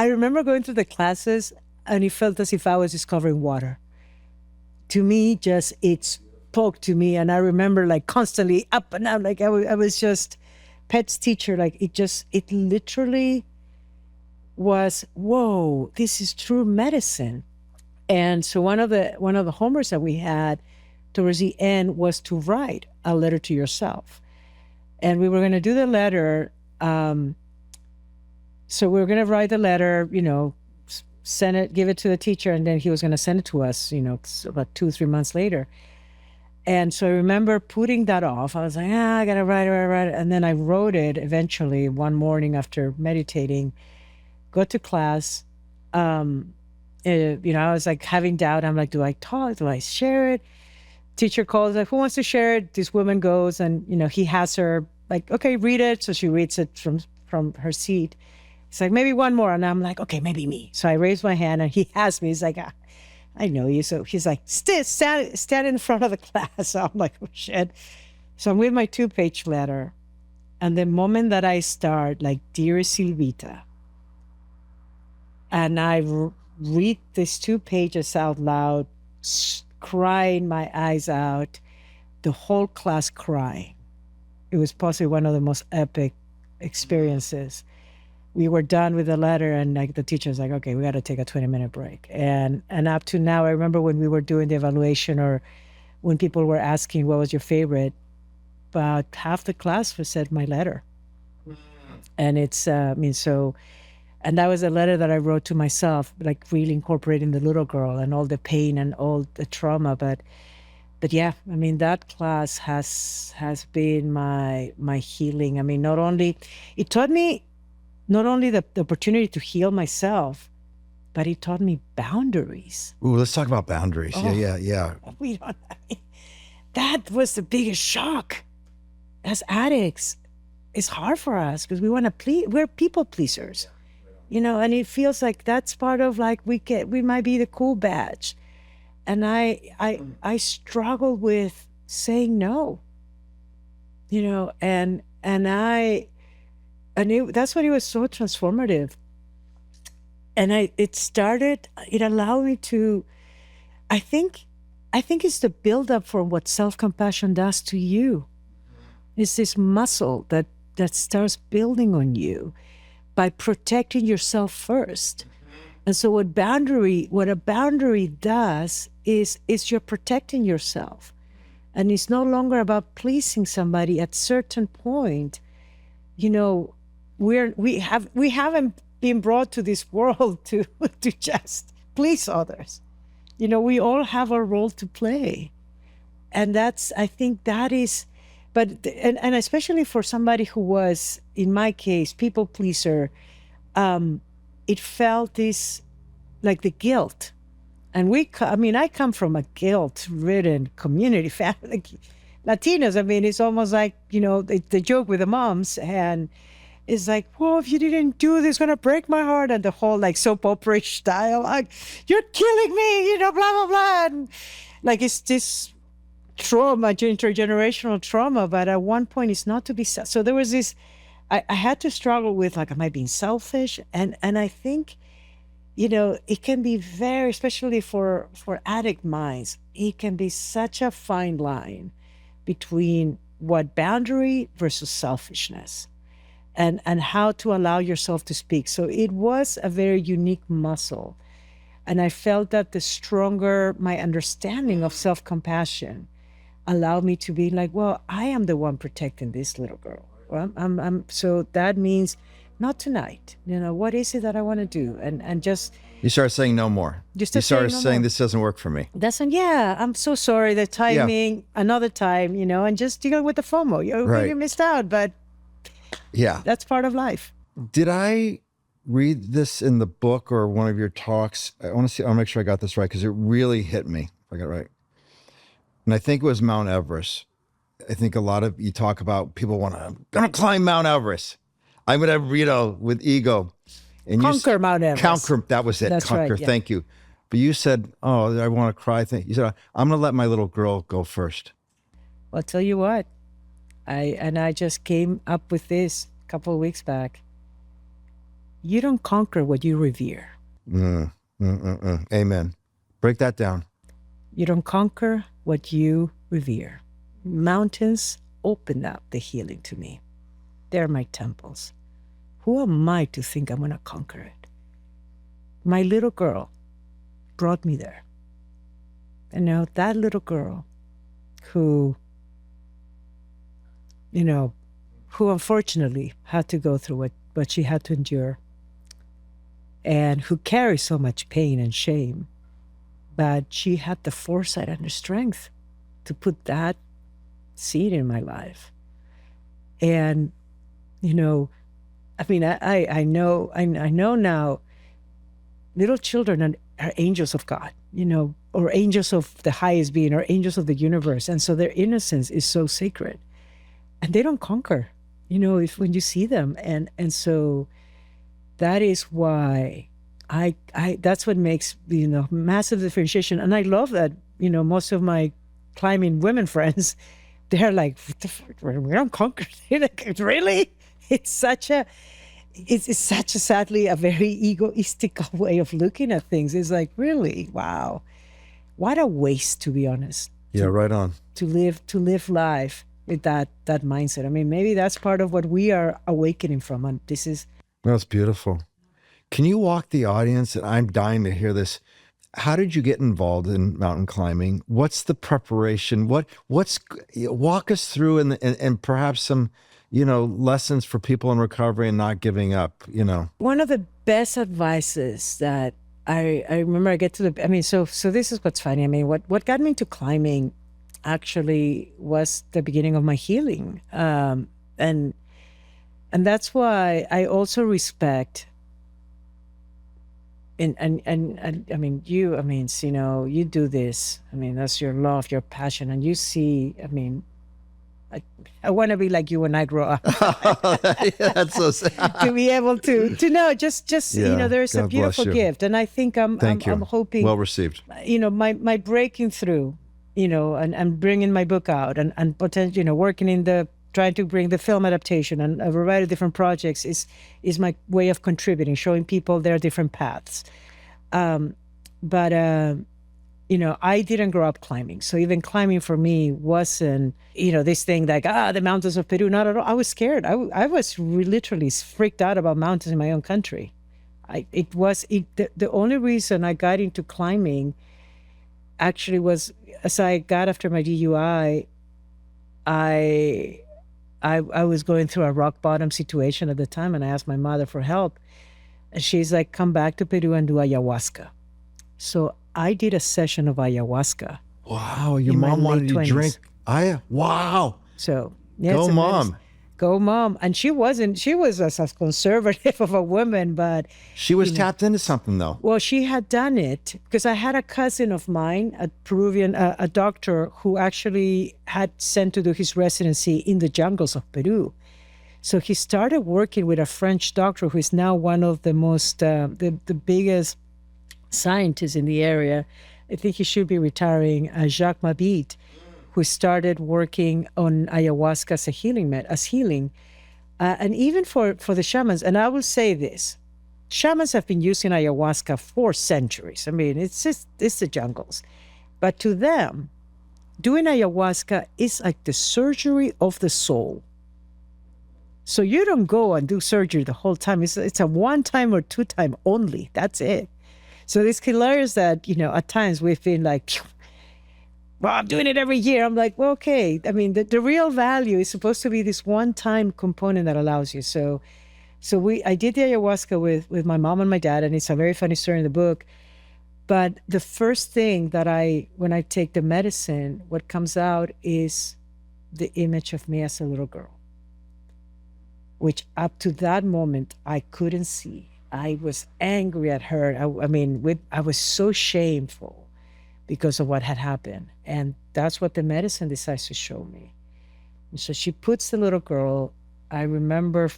remember going through the classes and it felt as if I was discovering water. To me, just, it spoke to me, and I remember like constantly up and down, like I was just Pet's teacher. Like it literally was, whoa, this is true medicine. And so one of the homeworks that we had towards the end was to write a letter to yourself. And we were going to do the letter. So we were going to write the letter, send it, give it to the teacher, and then he was going to send it to us, about 2-3 months later. And so I remember putting that off. I was like, I got to write it. And then I wrote it eventually one morning after meditating, go to class. I was like having doubt. I'm like, do I talk? Do I share it? Teacher calls, like, who wants to share it? This woman goes, and, he has her like, okay, read it. So she reads it from her seat. It's like, maybe one more. And I'm like, okay, maybe me. So I raise my hand, and he has me. He's like, I know you. So he's like, stand in front of the class. So I'm like, oh shit. So I'm with my 2-page letter. And the moment that I start, like, dear Silvita, and I read these 2 pages out loud, crying my eyes out, the whole class crying. It was possibly one of the most epic experiences. We were done with the letter, and like the teacher was like, okay, we got to take a 20-minute break. And up to now, I remember when we were doing the evaluation, or when people were asking what was your favorite, about half the class said my letter. And it's, and that was a letter that I wrote to myself, like really incorporating the little girl and all the pain and all the trauma. But yeah, that class has been my healing. It taught me not only the opportunity to heal myself, but it taught me boundaries. Ooh, let's talk about boundaries. Oh, Yeah. That was the biggest shock. As addicts, it's hard for us because we want to please. We're people pleasers, and it feels like that's part of, like, we might be the cool badge. And I struggle with saying no, and that's what it was so transformative. And it allowed me to, I think it's the buildup for what self-compassion does to you. It's this muscle that starts building on you by protecting yourself first. And so what a boundary does is you're protecting yourself. And it's no longer about pleasing somebody. At certain point, we haven't been brought to this world to just please others. We all have a role to play. And I think that is, and especially for somebody who was, in my case, people pleaser, it felt this, like, the guilt. And I come from a guilt-ridden community, family, like Latinos. It's almost like, the joke with the moms, and it's like, well, if you didn't do this, it's gonna break my heart, and the whole, like, soap opera style, like, you're killing me, blah blah blah, and, like, it's this trauma, intergenerational trauma. But at one point, it's not to be. So there was this I had to struggle with like, am I being selfish? And I think, it can be very, especially for addict minds, it can be such a fine line between what boundary versus selfishness, and how to allow yourself to speak. So it was a very unique muscle. And I felt that the stronger my understanding of self-compassion allowed me to be like, well, I am the one protecting this little girl. Well, so that means not tonight. What is it that I want to do? And just You started saying no more. You started saying this doesn't work for me. yeah, I'm so sorry. The timing, another time, and just deal with the FOMO. You missed out, but yeah, that's part of life. Did I read this in the book or one of your talks? I want to make sure I got this right, because it really hit me. If I got it right. And I think it was Mount Everest. I think a lot of you talk about people I'm going to climb Mount Everest. I'm going to, with ego. And conquer Mount Everest. Conquer, that was it. That's conquer, right, yeah. Thank you. But you said, oh, I want to cry. You said, I'm going to let my little girl go first. Well, I'll tell you what. I just came up with this a couple of weeks back. You don't conquer what you revere. Amen. Break that down. You don't conquer what you revere. Mountains opened up the healing to me. They're my temples. Who am I to think I'm going to conquer it? My little girl brought me there. And now that little girl who unfortunately had to go through what she had to endure, and who carries so much pain and shame, but she had the foresight and the strength to put that seed in my life. And, I know now little children are angels of God, or angels of the highest being, or angels of the universe. And so their innocence is so sacred. And they don't conquer, when you see them. And so that is why that's what makes, massive differentiation. And I love that, most of my climbing women friends, they're like, we don't conquer. Like, really? It's such a sadly a very egoistical way of looking at things. It's like, really? Wow. What a waste, to be honest. Yeah, right on. To live life with that mindset. I mean, maybe that's part of what we are awakening from. And this is... That's beautiful. Can you walk the audience, and I'm dying to hear this, how did you get involved in mountain climbing? What's the preparation? Walk us through and perhaps some, lessons for people in recovery and not giving up, One of the best advices that I remember, so this is what's funny. I mean, what got me into climbing actually was the beginning of my healing. And that's why I also respect, and you do this. I mean, that's your love, your passion, and you see, I want to be like you when I grow up. That's so sad. To be able to know, just there's a beautiful gift. And I think I'm hoping. Well received. My breaking through, and bringing my book out and potentially, working trying to bring the film adaptation and a variety of different projects is my way of contributing, showing people their different paths. But I didn't grow up climbing. So even climbing for me wasn't, this thing like, the mountains of Peru. Not at all. I was scared. I was literally freaked out about mountains in my own country. The only reason I got into climbing actually was, as I got after my DUI, I was going through a rock bottom situation at the time, and I asked my mother for help. And she's like, come back to Peru and do ayahuasca. So I did a session of ayahuasca. Wow, your mom wanted you to drink. Wow. So yeah, go mom. Go mom. And she was as conservative of a woman, but she was tapped into something though. Well, she had done it because I had a cousin of mine, a Peruvian, a doctor who actually had sent to do his residency in the jungles of Peru. So he started working with a French doctor who is now one of the most, the biggest scientists in the area. I think he should be retiring, Jacques Mabit, who started working on ayahuasca as healing. And even for the shamans, and I will say this, shamans have been using ayahuasca for centuries. I mean, it's the jungles. But to them, doing ayahuasca is like the surgery of the soul. So you don't go and do surgery the whole time. It's a 1 time or 2 time only. That's it. So it's hilarious that, at times we've been like, "Phew, well, I'm doing it every year." I'm like, well, okay. I mean, the real value is supposed to be this 1-time component that allows you. So I did the ayahuasca with my mom and my dad, and it's a very funny story in the book. But the first thing that when I take the medicine, what comes out is the image of me as a little girl, which up to that moment I couldn't see. I was angry at her. I was so shameful because of what had happened. And that's what the medicine decides to show me. And so she puts the little girl. I remember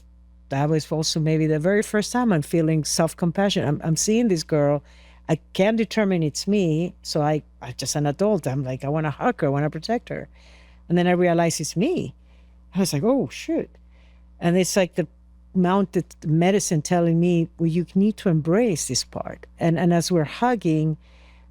that was also maybe the very first time I'm feeling self-compassion. I'm seeing this girl. I can't determine it's me. So I just an adult. I'm like, I want to hug her. I want to protect her. And then I realize it's me. I was like, oh, shoot. And it's like the mounted medicine telling me, well, you need to embrace this part. And as we're hugging,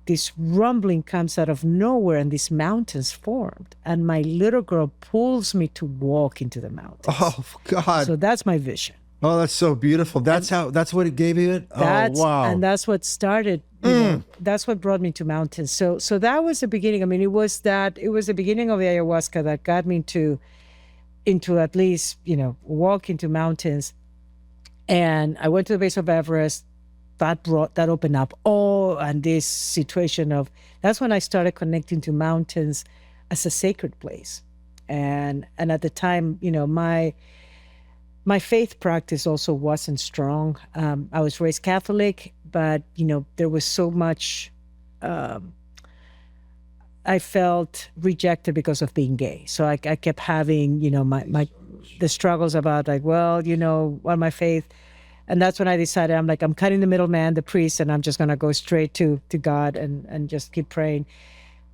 this rumbling comes out of nowhere and these mountains formed. And my little girl pulls me to walk into the mountains. Oh, God. So that's my vision. Oh, that's so beautiful. That's what it gave you it? Oh, wow. And that's what started, that's what brought me to mountains. So that was the beginning. I mean, it was the beginning of the ayahuasca that got me into at least, walk into mountains. And I went to the base of Everest. That opened up and this situation that's when I started connecting to mountains as a sacred place. And at the time, my faith practice also wasn't strong. I was raised Catholic, but, there was so much, I felt rejected because of being gay. So I kept having, the struggles about like, well, what my faith. And that's when I decided, I'm like, I'm cutting the middleman, the priest, and I'm just going to go straight to God and just keep praying.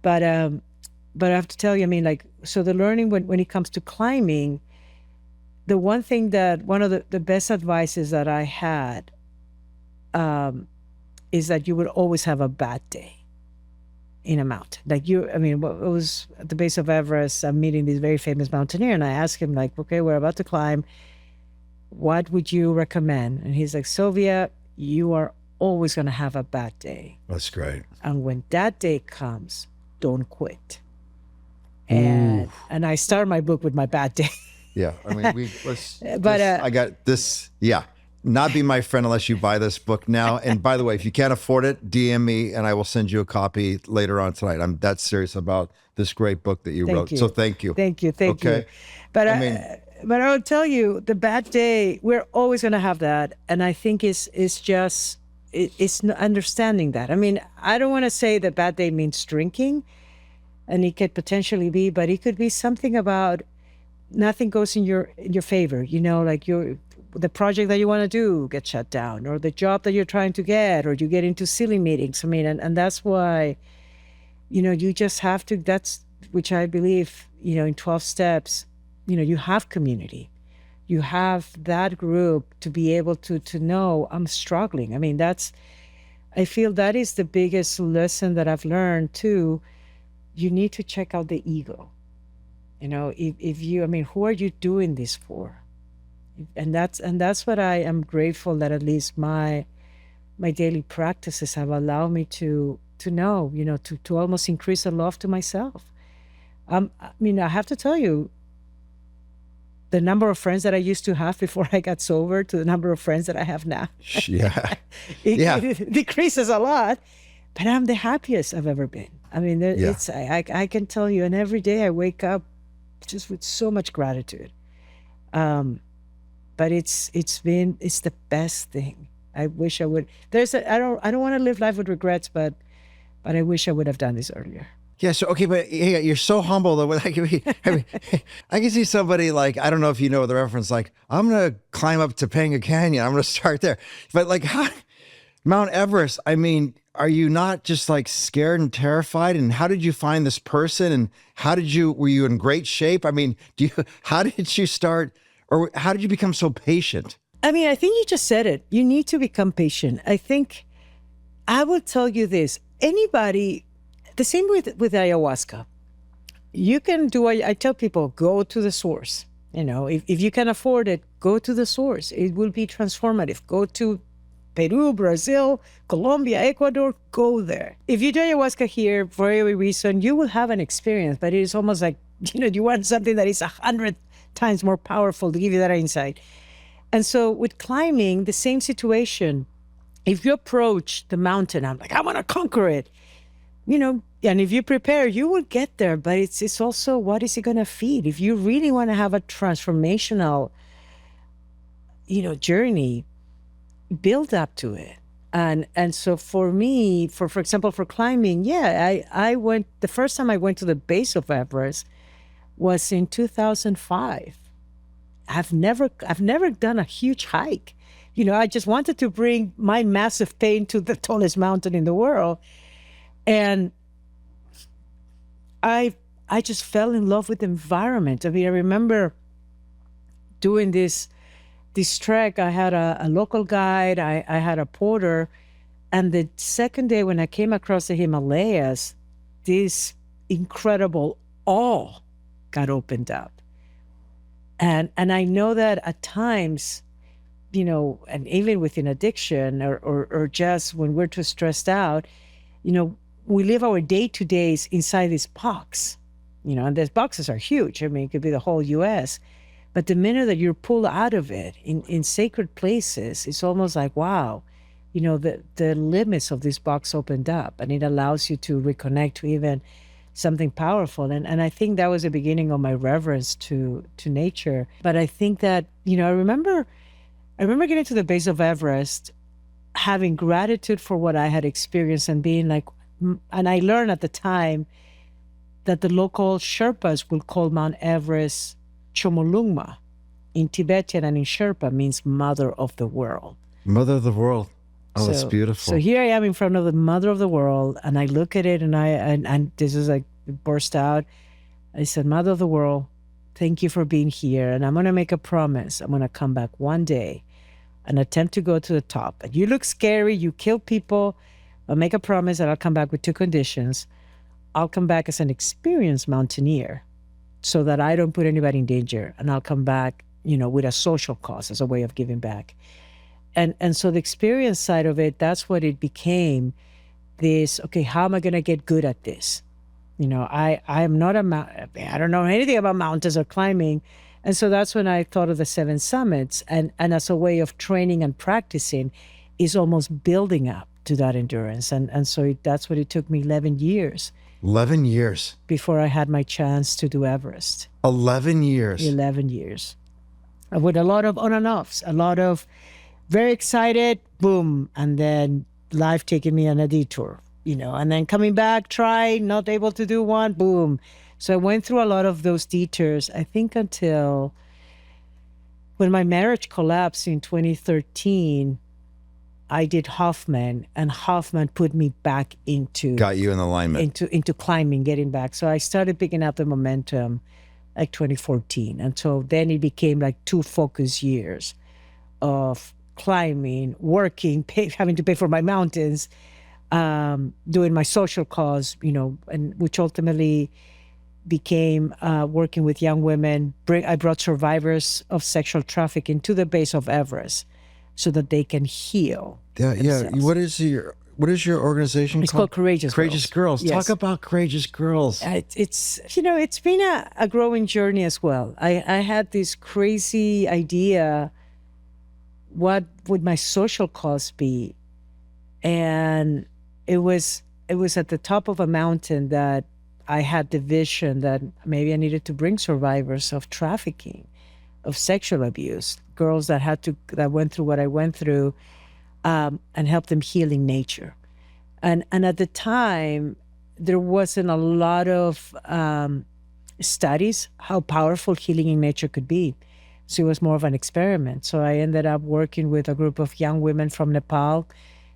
But I have to tell you, I mean, like, so the learning when it comes to climbing, the one thing that one of the best advices that I had is that you would always have a bad day in a mountain. Like it was at the base of Everest, I'm meeting this very famous mountaineer, and I asked him, like, okay, we're about to climb. What would you recommend? And he's like, Sylvia, you are always going to have a bad day. That's great. And when that day comes, don't quit. And I start my book with my bad day. Yeah. I mean, I got this. Yeah. Not be my friend unless you buy this book now. And by the way, if you can't afford it, DM me and I will send you a copy later on tonight. I'm that serious about this great book that you wrote. So thank you. Thank you. But I will tell you, the bad day, we're always going to have that. And I think it's understanding that. I mean, I don't want to say that bad day means drinking, and it could potentially be, but it could be something about nothing goes in your favor. Like the project that you want to do gets shut down, or the job that you're trying to get, or you get into silly meetings. I mean, and that's why, you just have to, that's, which I believe, in 12 steps, you have community. You have that group to be able to know I'm struggling. I mean, I feel that is the biggest lesson that I've learned too. You need to check out the ego. Who are you doing this for? And that's what I am grateful that at least my daily practices have allowed me to know, to almost increase a love to myself. I have to tell you, the number of friends that I used to have before I got sober to the number of friends that I have now. Yeah. It decreases a lot, but I'm the happiest I've ever been. I mean, I can tell you, and every day I wake up just with so much gratitude. But it's the best thing. I wish I would. I don't want to live life with regrets, but I wish I would have done this earlier. Yeah. So, okay. But yeah, you're so humble though. I can see somebody like, I don't know if you know the reference, like, I'm going to climb up Topanga Canyon. I'm going to start there. But like Mount Everest, I mean, are you not just like scared and terrified? And how did you find this person? And were you in great shape? I mean, how did you start Or how did you become so patient? I mean, I think you just said it. You need to become patient. I think I will tell you this. Anybody, the same with ayahuasca. You can do, I tell people, go to the source. If you can afford it, go to the source. It will be transformative. Go to Peru, Brazil, Colombia, Ecuador, go there. If you do ayahuasca here for every reason, you will have an experience, but it is almost like, you want something that is 100 times more powerful to give you that insight. And so with climbing, the same situation. If you approach the mountain, I'm like, I want to conquer it, and if you prepare, you will get there. But it's also, what is it going to feed? If you really want to have a transformational, journey, build up to it. And so for me, for example, for climbing, I went, the first time I went to the base of Everest was in 2005. I've never done a huge hike. I just wanted to bring my massive pain to the tallest mountain in the world. And I just fell in love with the environment. I mean, I remember doing this trek. I had a local guide, I had a porter. And the second day when I came across the Himalayas, this incredible awe got opened up. And I know that at times, and even within addiction or just when we're too stressed out, we live our day-to-days inside this box, and these boxes are huge. I mean, it could be the whole U.S. But the minute that you're pulled out of it in sacred places, it's almost like, wow, the limits of this box opened up, and it allows you to reconnect to even something powerful. And I think that was the beginning of my reverence to nature. But I think that, I remember getting to the base of Everest, having gratitude for what I had experienced and being like, and I learned at the time that the local Sherpas will call Mount Everest Chomolungma. In Tibetan and in Sherpa means mother of the world. Mother of the world. Oh, that's beautiful. So here I am in front of the mother of the world, and I look at it, and this is like, it burst out. I said, Mother of the world, thank you for being here. And I'm going to make a promise. I'm going to come back one day and attempt to go to the top. And you look scary. You kill people. I'll make a promise that I'll come back with two conditions. I'll come back as an experienced mountaineer so that I don't put anybody in danger. And I'll come back, with a social cause as a way of giving back. And so the experience side of it, that's what it became. This, okay, how am I going to get good at this? I'm not I don't know anything about mountains or climbing. And so that's when I thought of the 7 summits. And as a way of training and practicing is almost building up to that endurance. And so that's what it took me 11 years. 11 years. Before I had my chance to do Everest. 11 years. 11 years. With a lot of on and offs, a lot of very excited, boom, and then life taking me on a detour, and then coming back, try, not able to do one, boom. So I went through a lot of those detours, I think, until when my marriage collapsed in 2013, I did Hoffman, and Hoffman put me back into... Got you in alignment. Into climbing, getting back. So I started picking up the momentum like 2014. And so then it became like 2 focus years of climbing, working, having to pay for my mountains, doing my social cause, and which ultimately became working with young women. I brought survivors of sexual trafficking to the base of Everest so that they can heal. Yeah. What is your organization It's called Courageous Girls. Courageous Girls. Yes. Talk about Courageous Girls. It's it's been a growing journey as well. I had this crazy idea, what would my social cause be? And it was at the top of a mountain that I had the vision that maybe I needed to bring survivors of trafficking, of sexual abuse, girls that went through what I went through, and help them heal in nature. And at the time, there wasn't a lot of studies how powerful healing in nature could be. So it was more of an experiment. So I ended up working with a group of young women from Nepal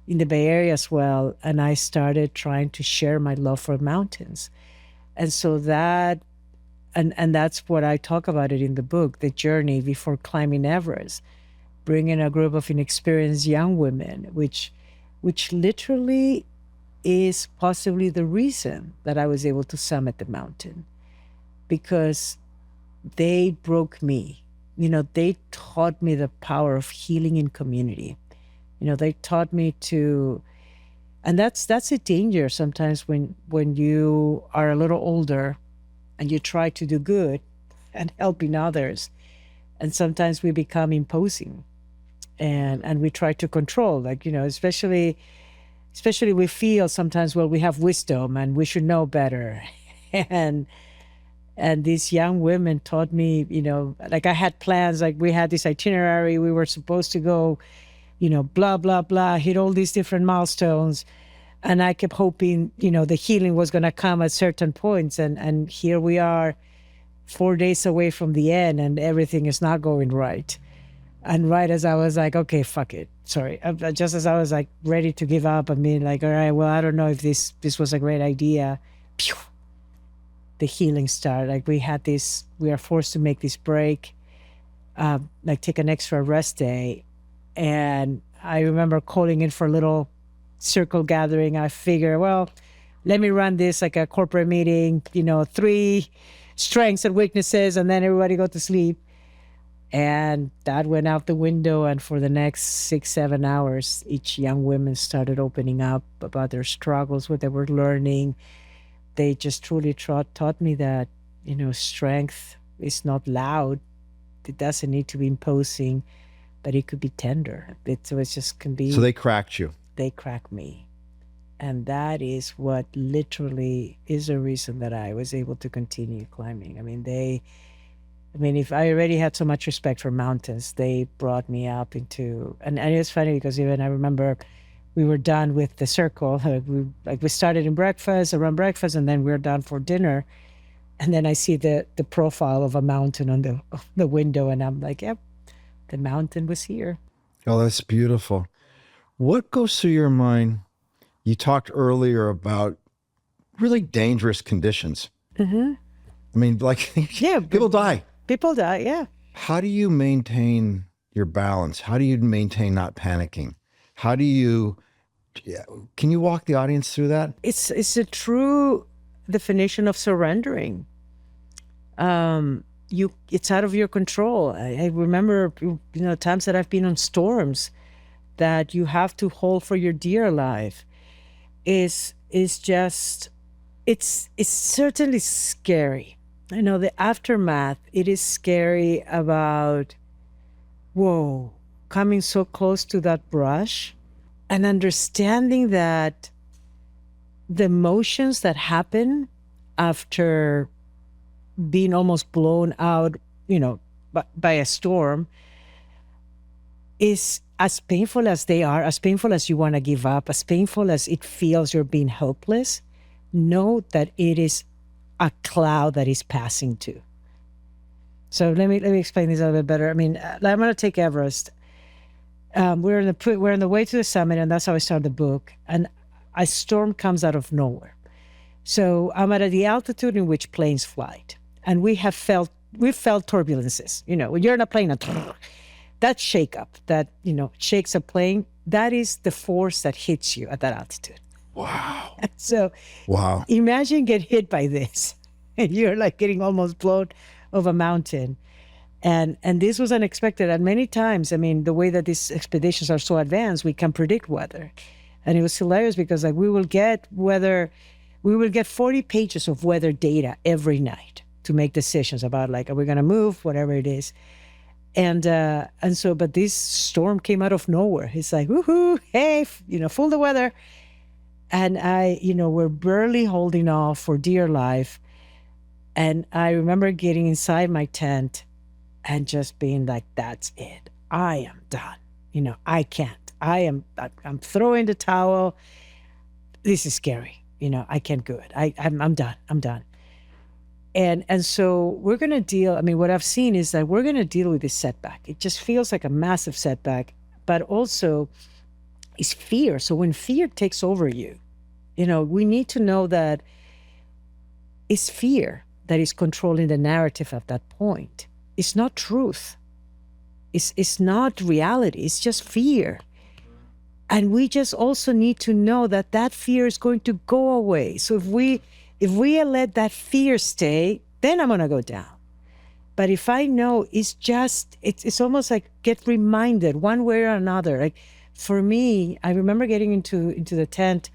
in the Bay Area as well. And I started trying to share my love for mountains. And so that and that's what I talk about it in the book, the journey before climbing Everest, bringing a group of inexperienced young women, which literally is possibly the reason that I was able to summit the mountain, because they broke me. They taught me the power of healing in community. They taught me to, and that's a danger sometimes when you are a little older and you try to do good and helping others, and sometimes we become imposing, and we try to control, like, especially we feel sometimes, well, we have wisdom and we should know better. and and these young women taught me, like, I had plans, like we had this itinerary, we were supposed to go, blah blah blah, hit all these different milestones, and I kept hoping, the healing was going to come at certain points, and here we are 4 days away from the end, and everything is not going right. And right as I was like, okay, fuck it, sorry, just as I was like ready to give up, I mean, like, all right, well, I don't know if this was a great idea. Pew! The healing started. Like, we are forced to make this break, like take an extra rest day. And I remember calling in for a little circle gathering. I figure, well, let me run this like a corporate meeting, 3 strengths and weaknesses, and then everybody go to sleep. And that went out the window. And for the next 6-7 hours, each young woman started opening up about their struggles, what they were learning. They just truly taught me that, strength is not loud. It doesn't need to be imposing, but it could be tender. It just can be. So they cracked you. They cracked me. And that is what literally is the reason that I was able to continue climbing. I mean, if I already had so much respect for mountains, they brought me up into, and it's funny because even I remember we were done with the circle. We started around breakfast, and then we were done for dinner. And then I see the profile of a mountain on the window, and I'm like, yep, the mountain was here. Oh, that's beautiful. What goes through your mind? You talked earlier about really dangerous conditions. Mm-hmm. I mean, like, yeah, people die. People die, yeah. How do you maintain your balance? How do you maintain not panicking? How do you, can you walk the audience through that? It's a true definition of surrendering. It's out of your control. I remember, times that I've been on storms that you have to hold for your dear life. Is just, it's certainly scary. The aftermath, it is scary about, whoa, coming so close to that brush and understanding that the emotions that happen after being almost blown out, by a storm, is as painful as they are, as painful as you want to give up, as painful as it feels you're being helpless. Know that it is a cloud that is passing too. So let me explain this a little bit better. I mean, I'm going to take Everest. We're on the way to the summit, and that's how I started the book. And a storm comes out of nowhere. So I'm at the altitude in which planes fly, and we felt turbulences. When you're in a plane, that shake up, that shakes a plane. That is the force that hits you at that altitude. Wow. So, wow. Imagine get hit by this, and you're like getting almost blown off a mountain. And this was unexpected. And many times, I mean, the way that these expeditions are so advanced, we can predict weather. And it was hilarious because we will get 40 pages of weather data every night to make decisions about, like, are we going to move, whatever it is. And so, but this storm came out of nowhere. It's like, woohoo, hey, fool the weather. And we're barely holding off for dear life. And I remember getting inside my tent and just being like, that's it. I am done. I can't. I'm throwing the towel. This is scary. I can't do it. I'm done. I'm done. And so we're going to deal, I mean, what I've seen is that we're going to deal with this setback. It just feels like a massive setback, but also is fear. So when fear takes over you, we need to know that it's fear. that is controlling the narrative at that point. It's not truth. It's not reality. It's just fear. And we just also need to know that that fear is going to go away. So if we let that fear stay, then I'm going to go down. But if I know it's almost like get reminded one way or another. Like for me, I remember getting into the tent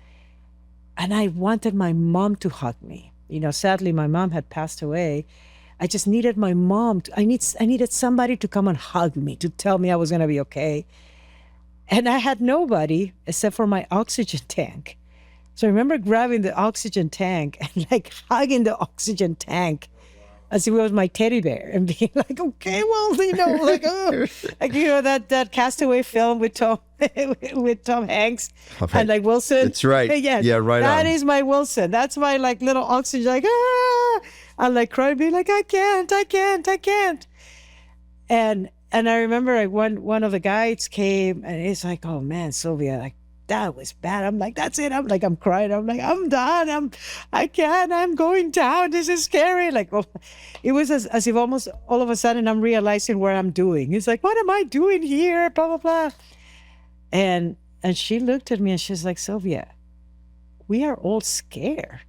and I wanted my mom to hug me. Sadly, my mom had passed away. I just needed my mom. I needed somebody to come and hug me, to tell me I was going to be okay. And I had nobody except for my oxygen tank. So I remember grabbing the oxygen tank and like hugging the oxygen tank as if it was my teddy bear and being like, okay, well, like, oh, like, that Castaway film with Tom Hanks and like Wilson. That's right. Yes, yeah, right That on. is my Wilson. That's my like little oxygen, like, I'm like crying, being like, I can't. And I remember like one of the guides came and he's like, oh man, Sylvia, like, that was bad. I'm like, that's it. I'm like, I'm crying. I'm like, I'm done. I can't. I'm going down. This is scary. Like, it was as if almost all of a sudden I'm realizing what I'm doing. It's like, what am I doing here? Blah, blah, blah. And she looked at me and she's like, Sylvia, we are all scared.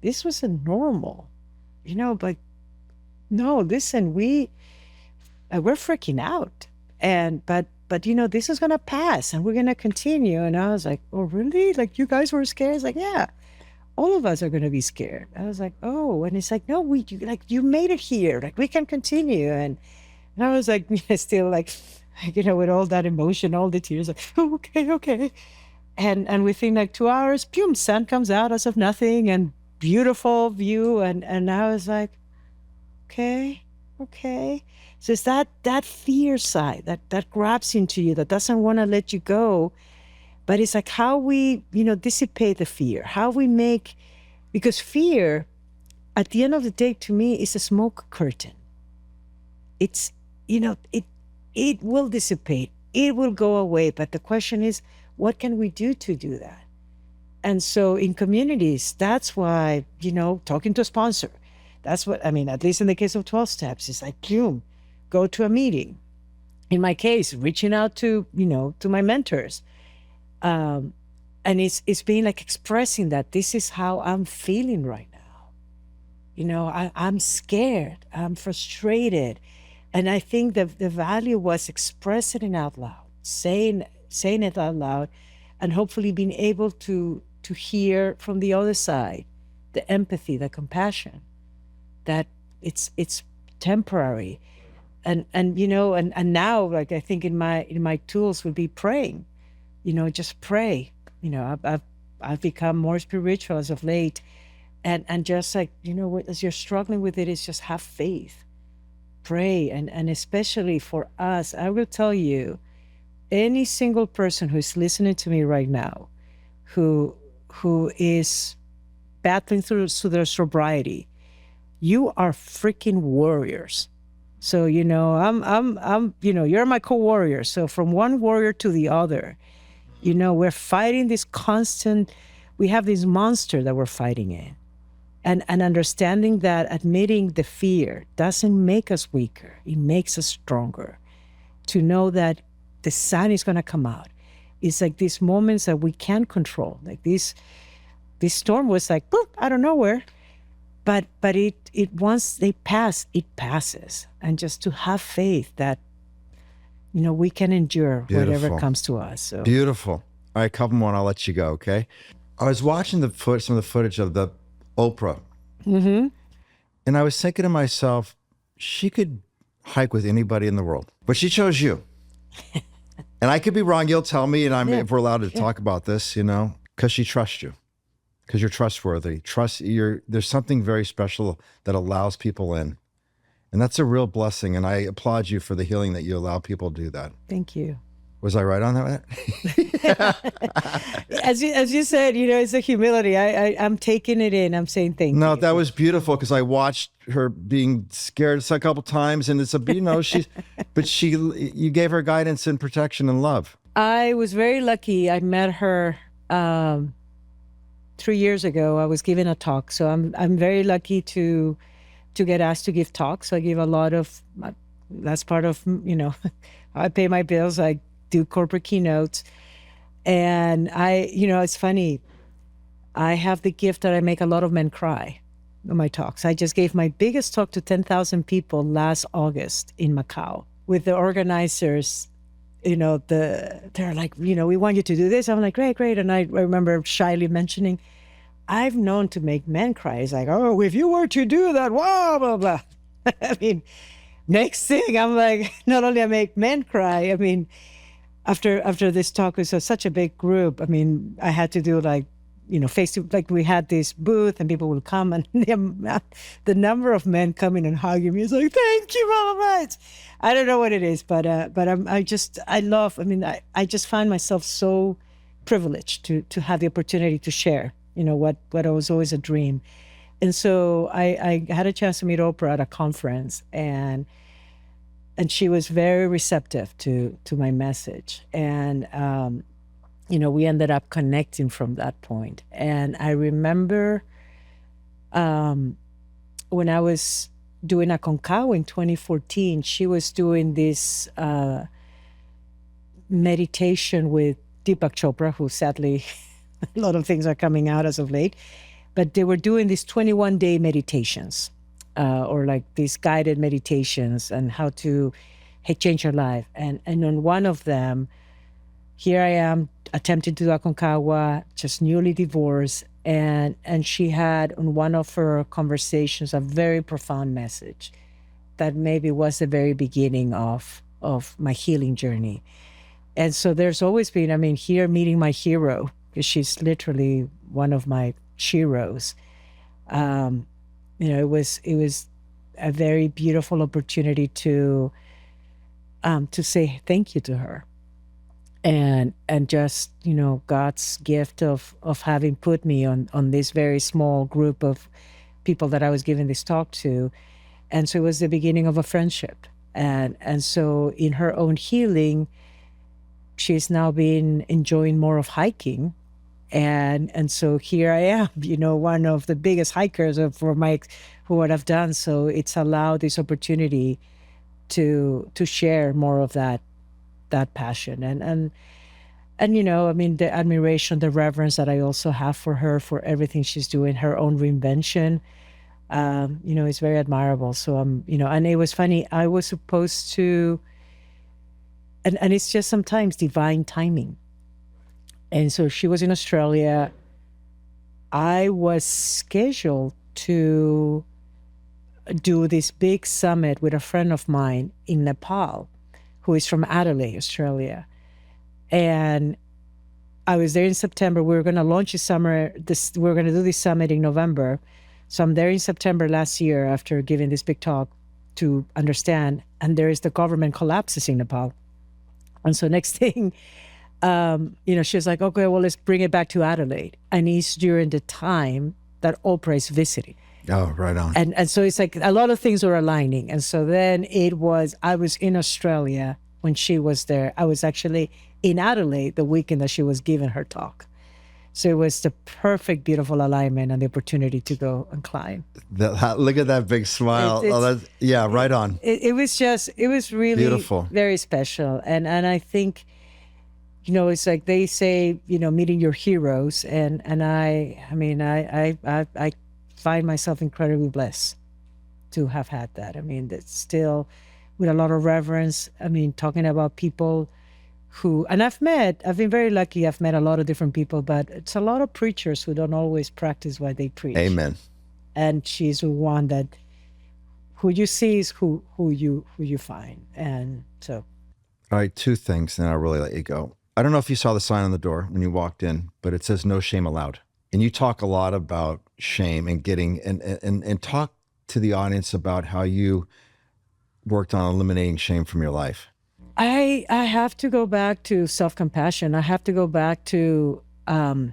This wasn't normal, but no, listen, we're freaking out. But this is going to pass and we're going to continue. And I was like, oh, really? Like, you guys were scared? It's like, yeah, all of us are going to be scared. I was like, oh, and it's like, no, you made it here. Like, we can continue. And I was like, still like, with all that emotion, all the tears, like, oh, okay. And within like 2 hours, boom, sun comes out as of nothing and beautiful view. And I was like, okay. So it's that fear side that grabs into you, that doesn't want to let you go. But it's like how we, dissipate the fear, how we make, because fear, at the end of the day, to me, is a smoke curtain. It's, it will dissipate, it will go away. But the question is, what can we do to do that? And so in communities, that's why, talking to a sponsor, that's what, at least in the case of 12 steps, it's like, boom, go to a meeting. In my case, reaching out to, to my mentors. And it's being like expressing that this is how I'm feeling right now. I'm scared, I'm frustrated. And I think that the value was expressing it out loud, saying it out loud, and hopefully being able to hear from the other side, the empathy, the compassion, that it's temporary. And now, like, I think in my tools would be praying, just pray. I've become more spiritual as of late, and just like, as you're struggling with it, is just have faith, pray. And especially for us, I will tell you, any single person who is listening to me right now, who is battling through their sobriety, you are freaking warriors. So, I'm you're my co-warrior. So from one warrior to the other, we're fighting this constant, we have this monster that we're fighting in. And understanding that admitting the fear doesn't make us weaker, it makes us stronger. To know that the sun is going to come out. It's like these moments that we can't control. Like this storm was like, boop, out of nowhere. But it once they pass, it passes. And just to have faith that, we can endure whatever comes to us. So. Beautiful. All right, couple more and I'll let you go, okay? I was watching some of the footage of the Oprah. Mm-hmm. And I was thinking to myself, she could hike with anybody in the world, but she chose you. And I could be wrong. You'll tell me, and if we're allowed to talk about this, because she trusts you. Because you're trustworthy. There's something very special that allows people in. And that's a real blessing. And I applaud you for the healing that you allow people to do that. Thank you. Was I right on that? As you said, it's a humility. I'm taking it in. I'm saying thank you. No, that was beautiful because I watched her being scared a couple times, and you gave her guidance and protection and love. I was very lucky. I met her 3 years ago. I was giving a talk, so I'm very lucky to to get asked to give talks. So I give a lot of, that's part of, I pay my bills. I do corporate keynotes. And it's funny. I have the gift that I make a lot of men cry in my talks. I just gave my biggest talk to 10,000 people last August in Macau with the organizers. They're like, we want you to do this. I'm like, great. And I remember shyly mentioning, I've known to make men cry. It's like, oh, if you were to do that, blah, blah, blah. I mean, next thing, I'm like, not only I make men cry, I mean, after this talk was such a big group, I mean, I had to do face to, like we had this booth and people would come and the number of men coming and hugging me is like, thank you, blah, blah, blah. I don't know what it is, but I love, I just find myself so privileged to have the opportunity to share, what was always a dream. And so I had a chance to meet Oprah at a conference, and she was very receptive to my message. And, we ended up connecting from that point. And I remember when I was doing Aconcagua in 2014, she was doing this meditation with Deepak Chopra, who sadly, a lot of things are coming out as of late. But they were doing these 21-day meditations, or like these guided meditations and how to change your life. And on one of them, here I am attempting to do Aconcagua, just newly divorced. And she had on one of her conversations a very profound message that maybe was the very beginning of my healing journey. And so there's always been, here meeting my hero, because she's literally one of my heroes. It was a very beautiful opportunity to say thank you to her. And just, God's gift of having put me on this very small group of people that I was giving this talk to. And so it was the beginning of a friendship. And so in her own healing, she's now been enjoying more of hiking. And so here I am, one of the biggest hikers for what I've done. So it's allowed this opportunity to share more of that passion and the admiration, the reverence that I also have for her, for everything she's doing, her own reinvention, is very admirable. So and it was funny, I was supposed to, and it's just sometimes divine timing. And so she was in Australia. I was scheduled to do this big summit with a friend of mine in Nepal, who is from Adelaide, Australia. And I was there in September. We were going to launch we were going to do this summit in November. So I'm there in September last year after giving this big talk to understand. And there is the government collapses in Nepal. And so next thing, she was like, okay, well, let's bring it back to Adelaide. And it's during the time that Oprah is visiting. Oh, right on. And so it's like a lot of things were aligning. And so then I was in Australia when she was there. I was actually in Adelaide the weekend that she was giving her talk. So it was the perfect, beautiful alignment and the opportunity to go and climb. Look at that big smile. Right on. It was really beautiful, very special. And I think, it's like they say, meeting your heroes. And I find myself incredibly blessed to have had that. That's still with a lot of reverence. Talking about people who, and I've been very lucky. I've met a lot of different people, but it's a lot of preachers who don't always practice what they preach. Amen. And she's the one that who you see is who you find. And so. All right, two things, and I'll really let you go. I don't know if you saw the sign on the door when you walked in, but it says "No shame allowed." And you talk a lot about shame and getting and talk to the audience about how you worked on eliminating shame from your life. I have to go back to self-compassion. I have to go back to, I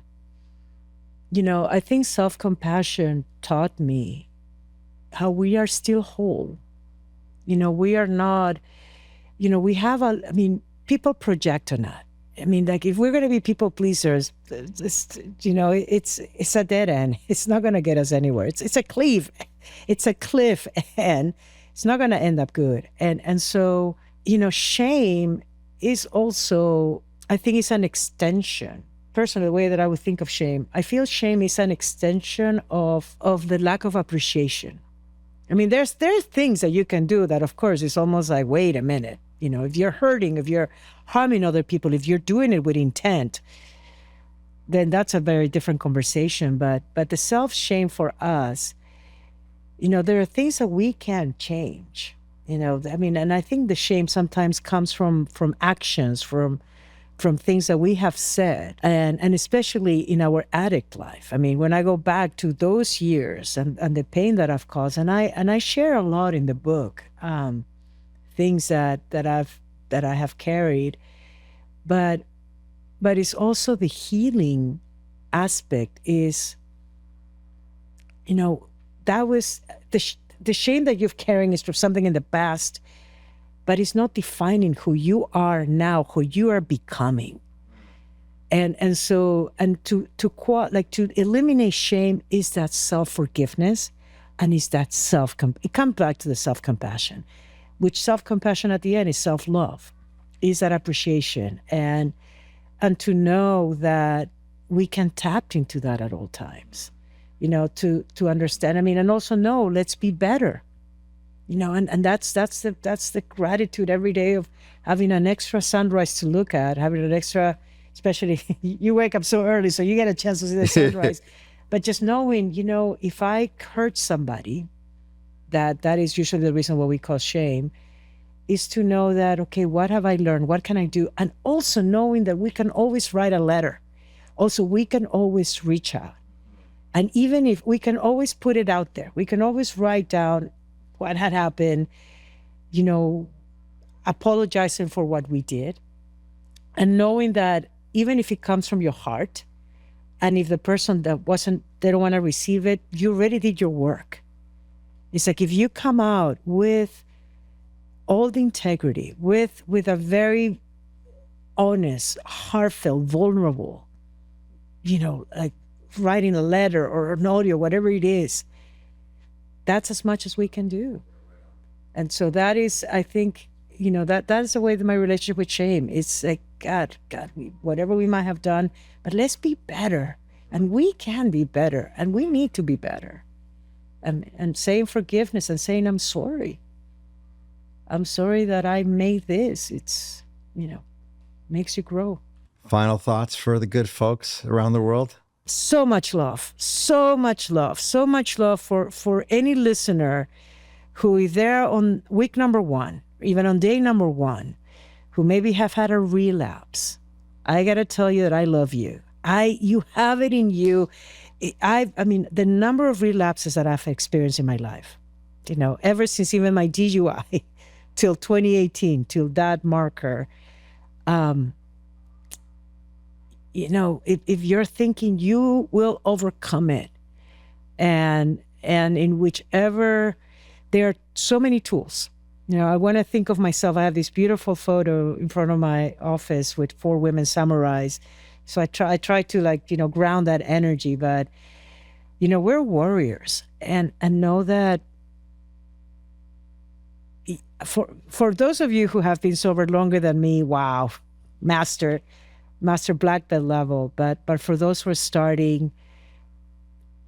think self-compassion taught me how we are still whole. We are not, we have people project on us. I mean, like if we're going to be people pleasers, it's a dead end. It's not going to get us anywhere. It's a cliff, and it's not going to end up good. And so shame is also, I think, it's an extension. Personally, the way that I would think of shame, I feel shame is an extension of the lack of appreciation. I mean, there's things that you can do that, of course, it's almost like, wait a minute. If you're hurting, if you're harming other people, if you're doing it with intent, then that's a very different conversation. But the self-shame for us, there are things that we can't change. I mean, and I think the shame sometimes comes from actions, from things that we have said, and especially in our addict life. I mean, when I go back to those years and the pain that I've caused, and I share a lot in the book, things that I have carried, but it's also the healing aspect. Is that was the shame that you're carrying is from something in the past, but it's not defining who you are now, who you are becoming. And so to eliminate shame is that self-forgiveness, and is that it comes back to the self-compassion, which self-compassion at the end is self-love, is that appreciation, and to know that we can tap into that at all times, to understand. I mean, and also know, let's be better. And that's the gratitude every day of having an extra sunrise to look at, having an extra, especially you wake up so early, so you get a chance to see the sunrise. But just knowing, if I hurt somebody, that is usually the reason what we call shame, is to know that, okay, what have I learned? What can I do? And also knowing that we can always write a letter. Also, we can always reach out. And even if we can always put it out there, we can always write down what had happened, apologizing for what we did, and knowing that even if it comes from your heart, and if the person they don't want to receive it, you already did your work. It's like if you come out with all the integrity, with a very honest, heartfelt, vulnerable, like writing a letter or an audio, whatever it is, that's as much as we can do. And so that is, I think, that is the way that my relationship with shame. It's like, God, whatever we might have done, but let's be better. And we can be better, and we need to be better. And saying forgiveness and saying, I'm sorry. I'm sorry that I made this. It's, makes you grow. Final thoughts for the good folks around the world? So much love for any listener who is there on week number 1, even on day number 1, who maybe have had a relapse. I got to tell you that I love you. You have it in you. I mean, the number of relapses that I've experienced in my life, ever since even my DUI till 2018, till that marker, if you're thinking, you will overcome it. And in whichever, there are so many tools. I want to think of myself. I have this beautiful photo in front of my office with 4 women samurais. So I try to ground that energy, but we're warriors, and know that for those of you who have been sober longer than me, wow, master black belt level, but for those who are starting,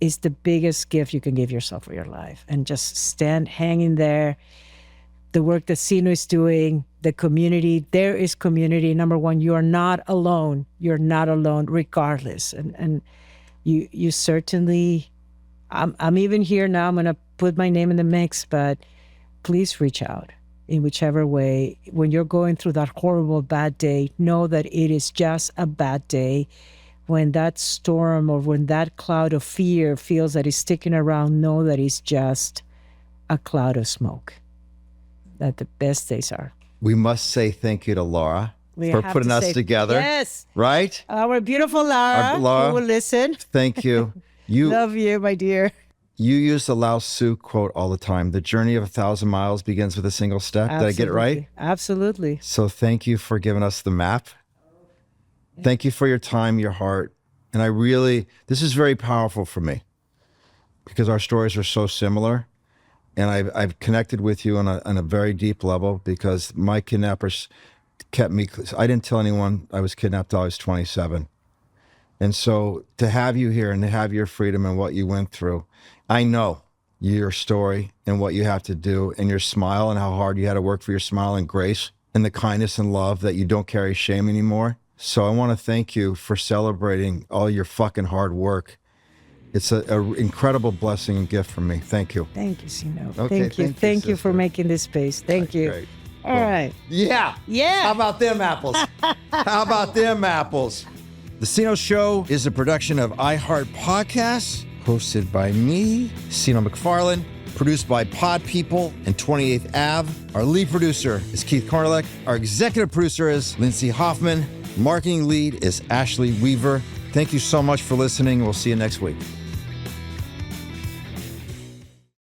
is the biggest gift you can give yourself for your life. And just hanging there. The work that Seano is doing, the community, there is community. Number 1, you are not alone. You're not alone, regardless. And you certainly, I'm even here now. I'm going to put my name in the mix, but please reach out in whichever way. When you're going through that horrible bad day, know that it is just a bad day. When that storm or when that cloud of fear feels that it's sticking around, know that it's just a cloud of smoke. That the best days are. We must say thank you to Laura for putting us together. Yes. Right? Our beautiful Laura, Laura, who will listen. Thank you. Love you, my dear. You use the Lao Tzu quote all the time. The journey of 1,000 miles begins with a single step. Absolutely. Did I get it right? Absolutely. So thank you for giving us the map. Thank you for your time, your heart. And this is very powerful for me because our stories are so similar. And I've connected with you on a very deep level because my kidnappers kept me. I didn't tell anyone I was kidnapped till I was 27. And so to have you here and to have your freedom and what you went through, I know your story and what you have to do and your smile and how hard you had to work for your smile and grace and the kindness and love that you don't carry shame anymore. So I want to thank you for celebrating all your fucking hard work. It's an incredible blessing and gift from me. Thank you. Thank you, Seano. Okay, Thank you. Thank you for sister. making this space. Thank you. Great. All right. Yeah. Yeah. How about them apples? How about them apples? The Seano Show is a production of iHeart Podcasts, hosted by me, Seano McFarland, produced by Pod People and 28th Ave. Our lead producer is Keith Kornelek. Our executive producer is Lindsay Hoffman. Marketing lead is Ashley Weaver. Thank you so much for listening. We'll see you next week.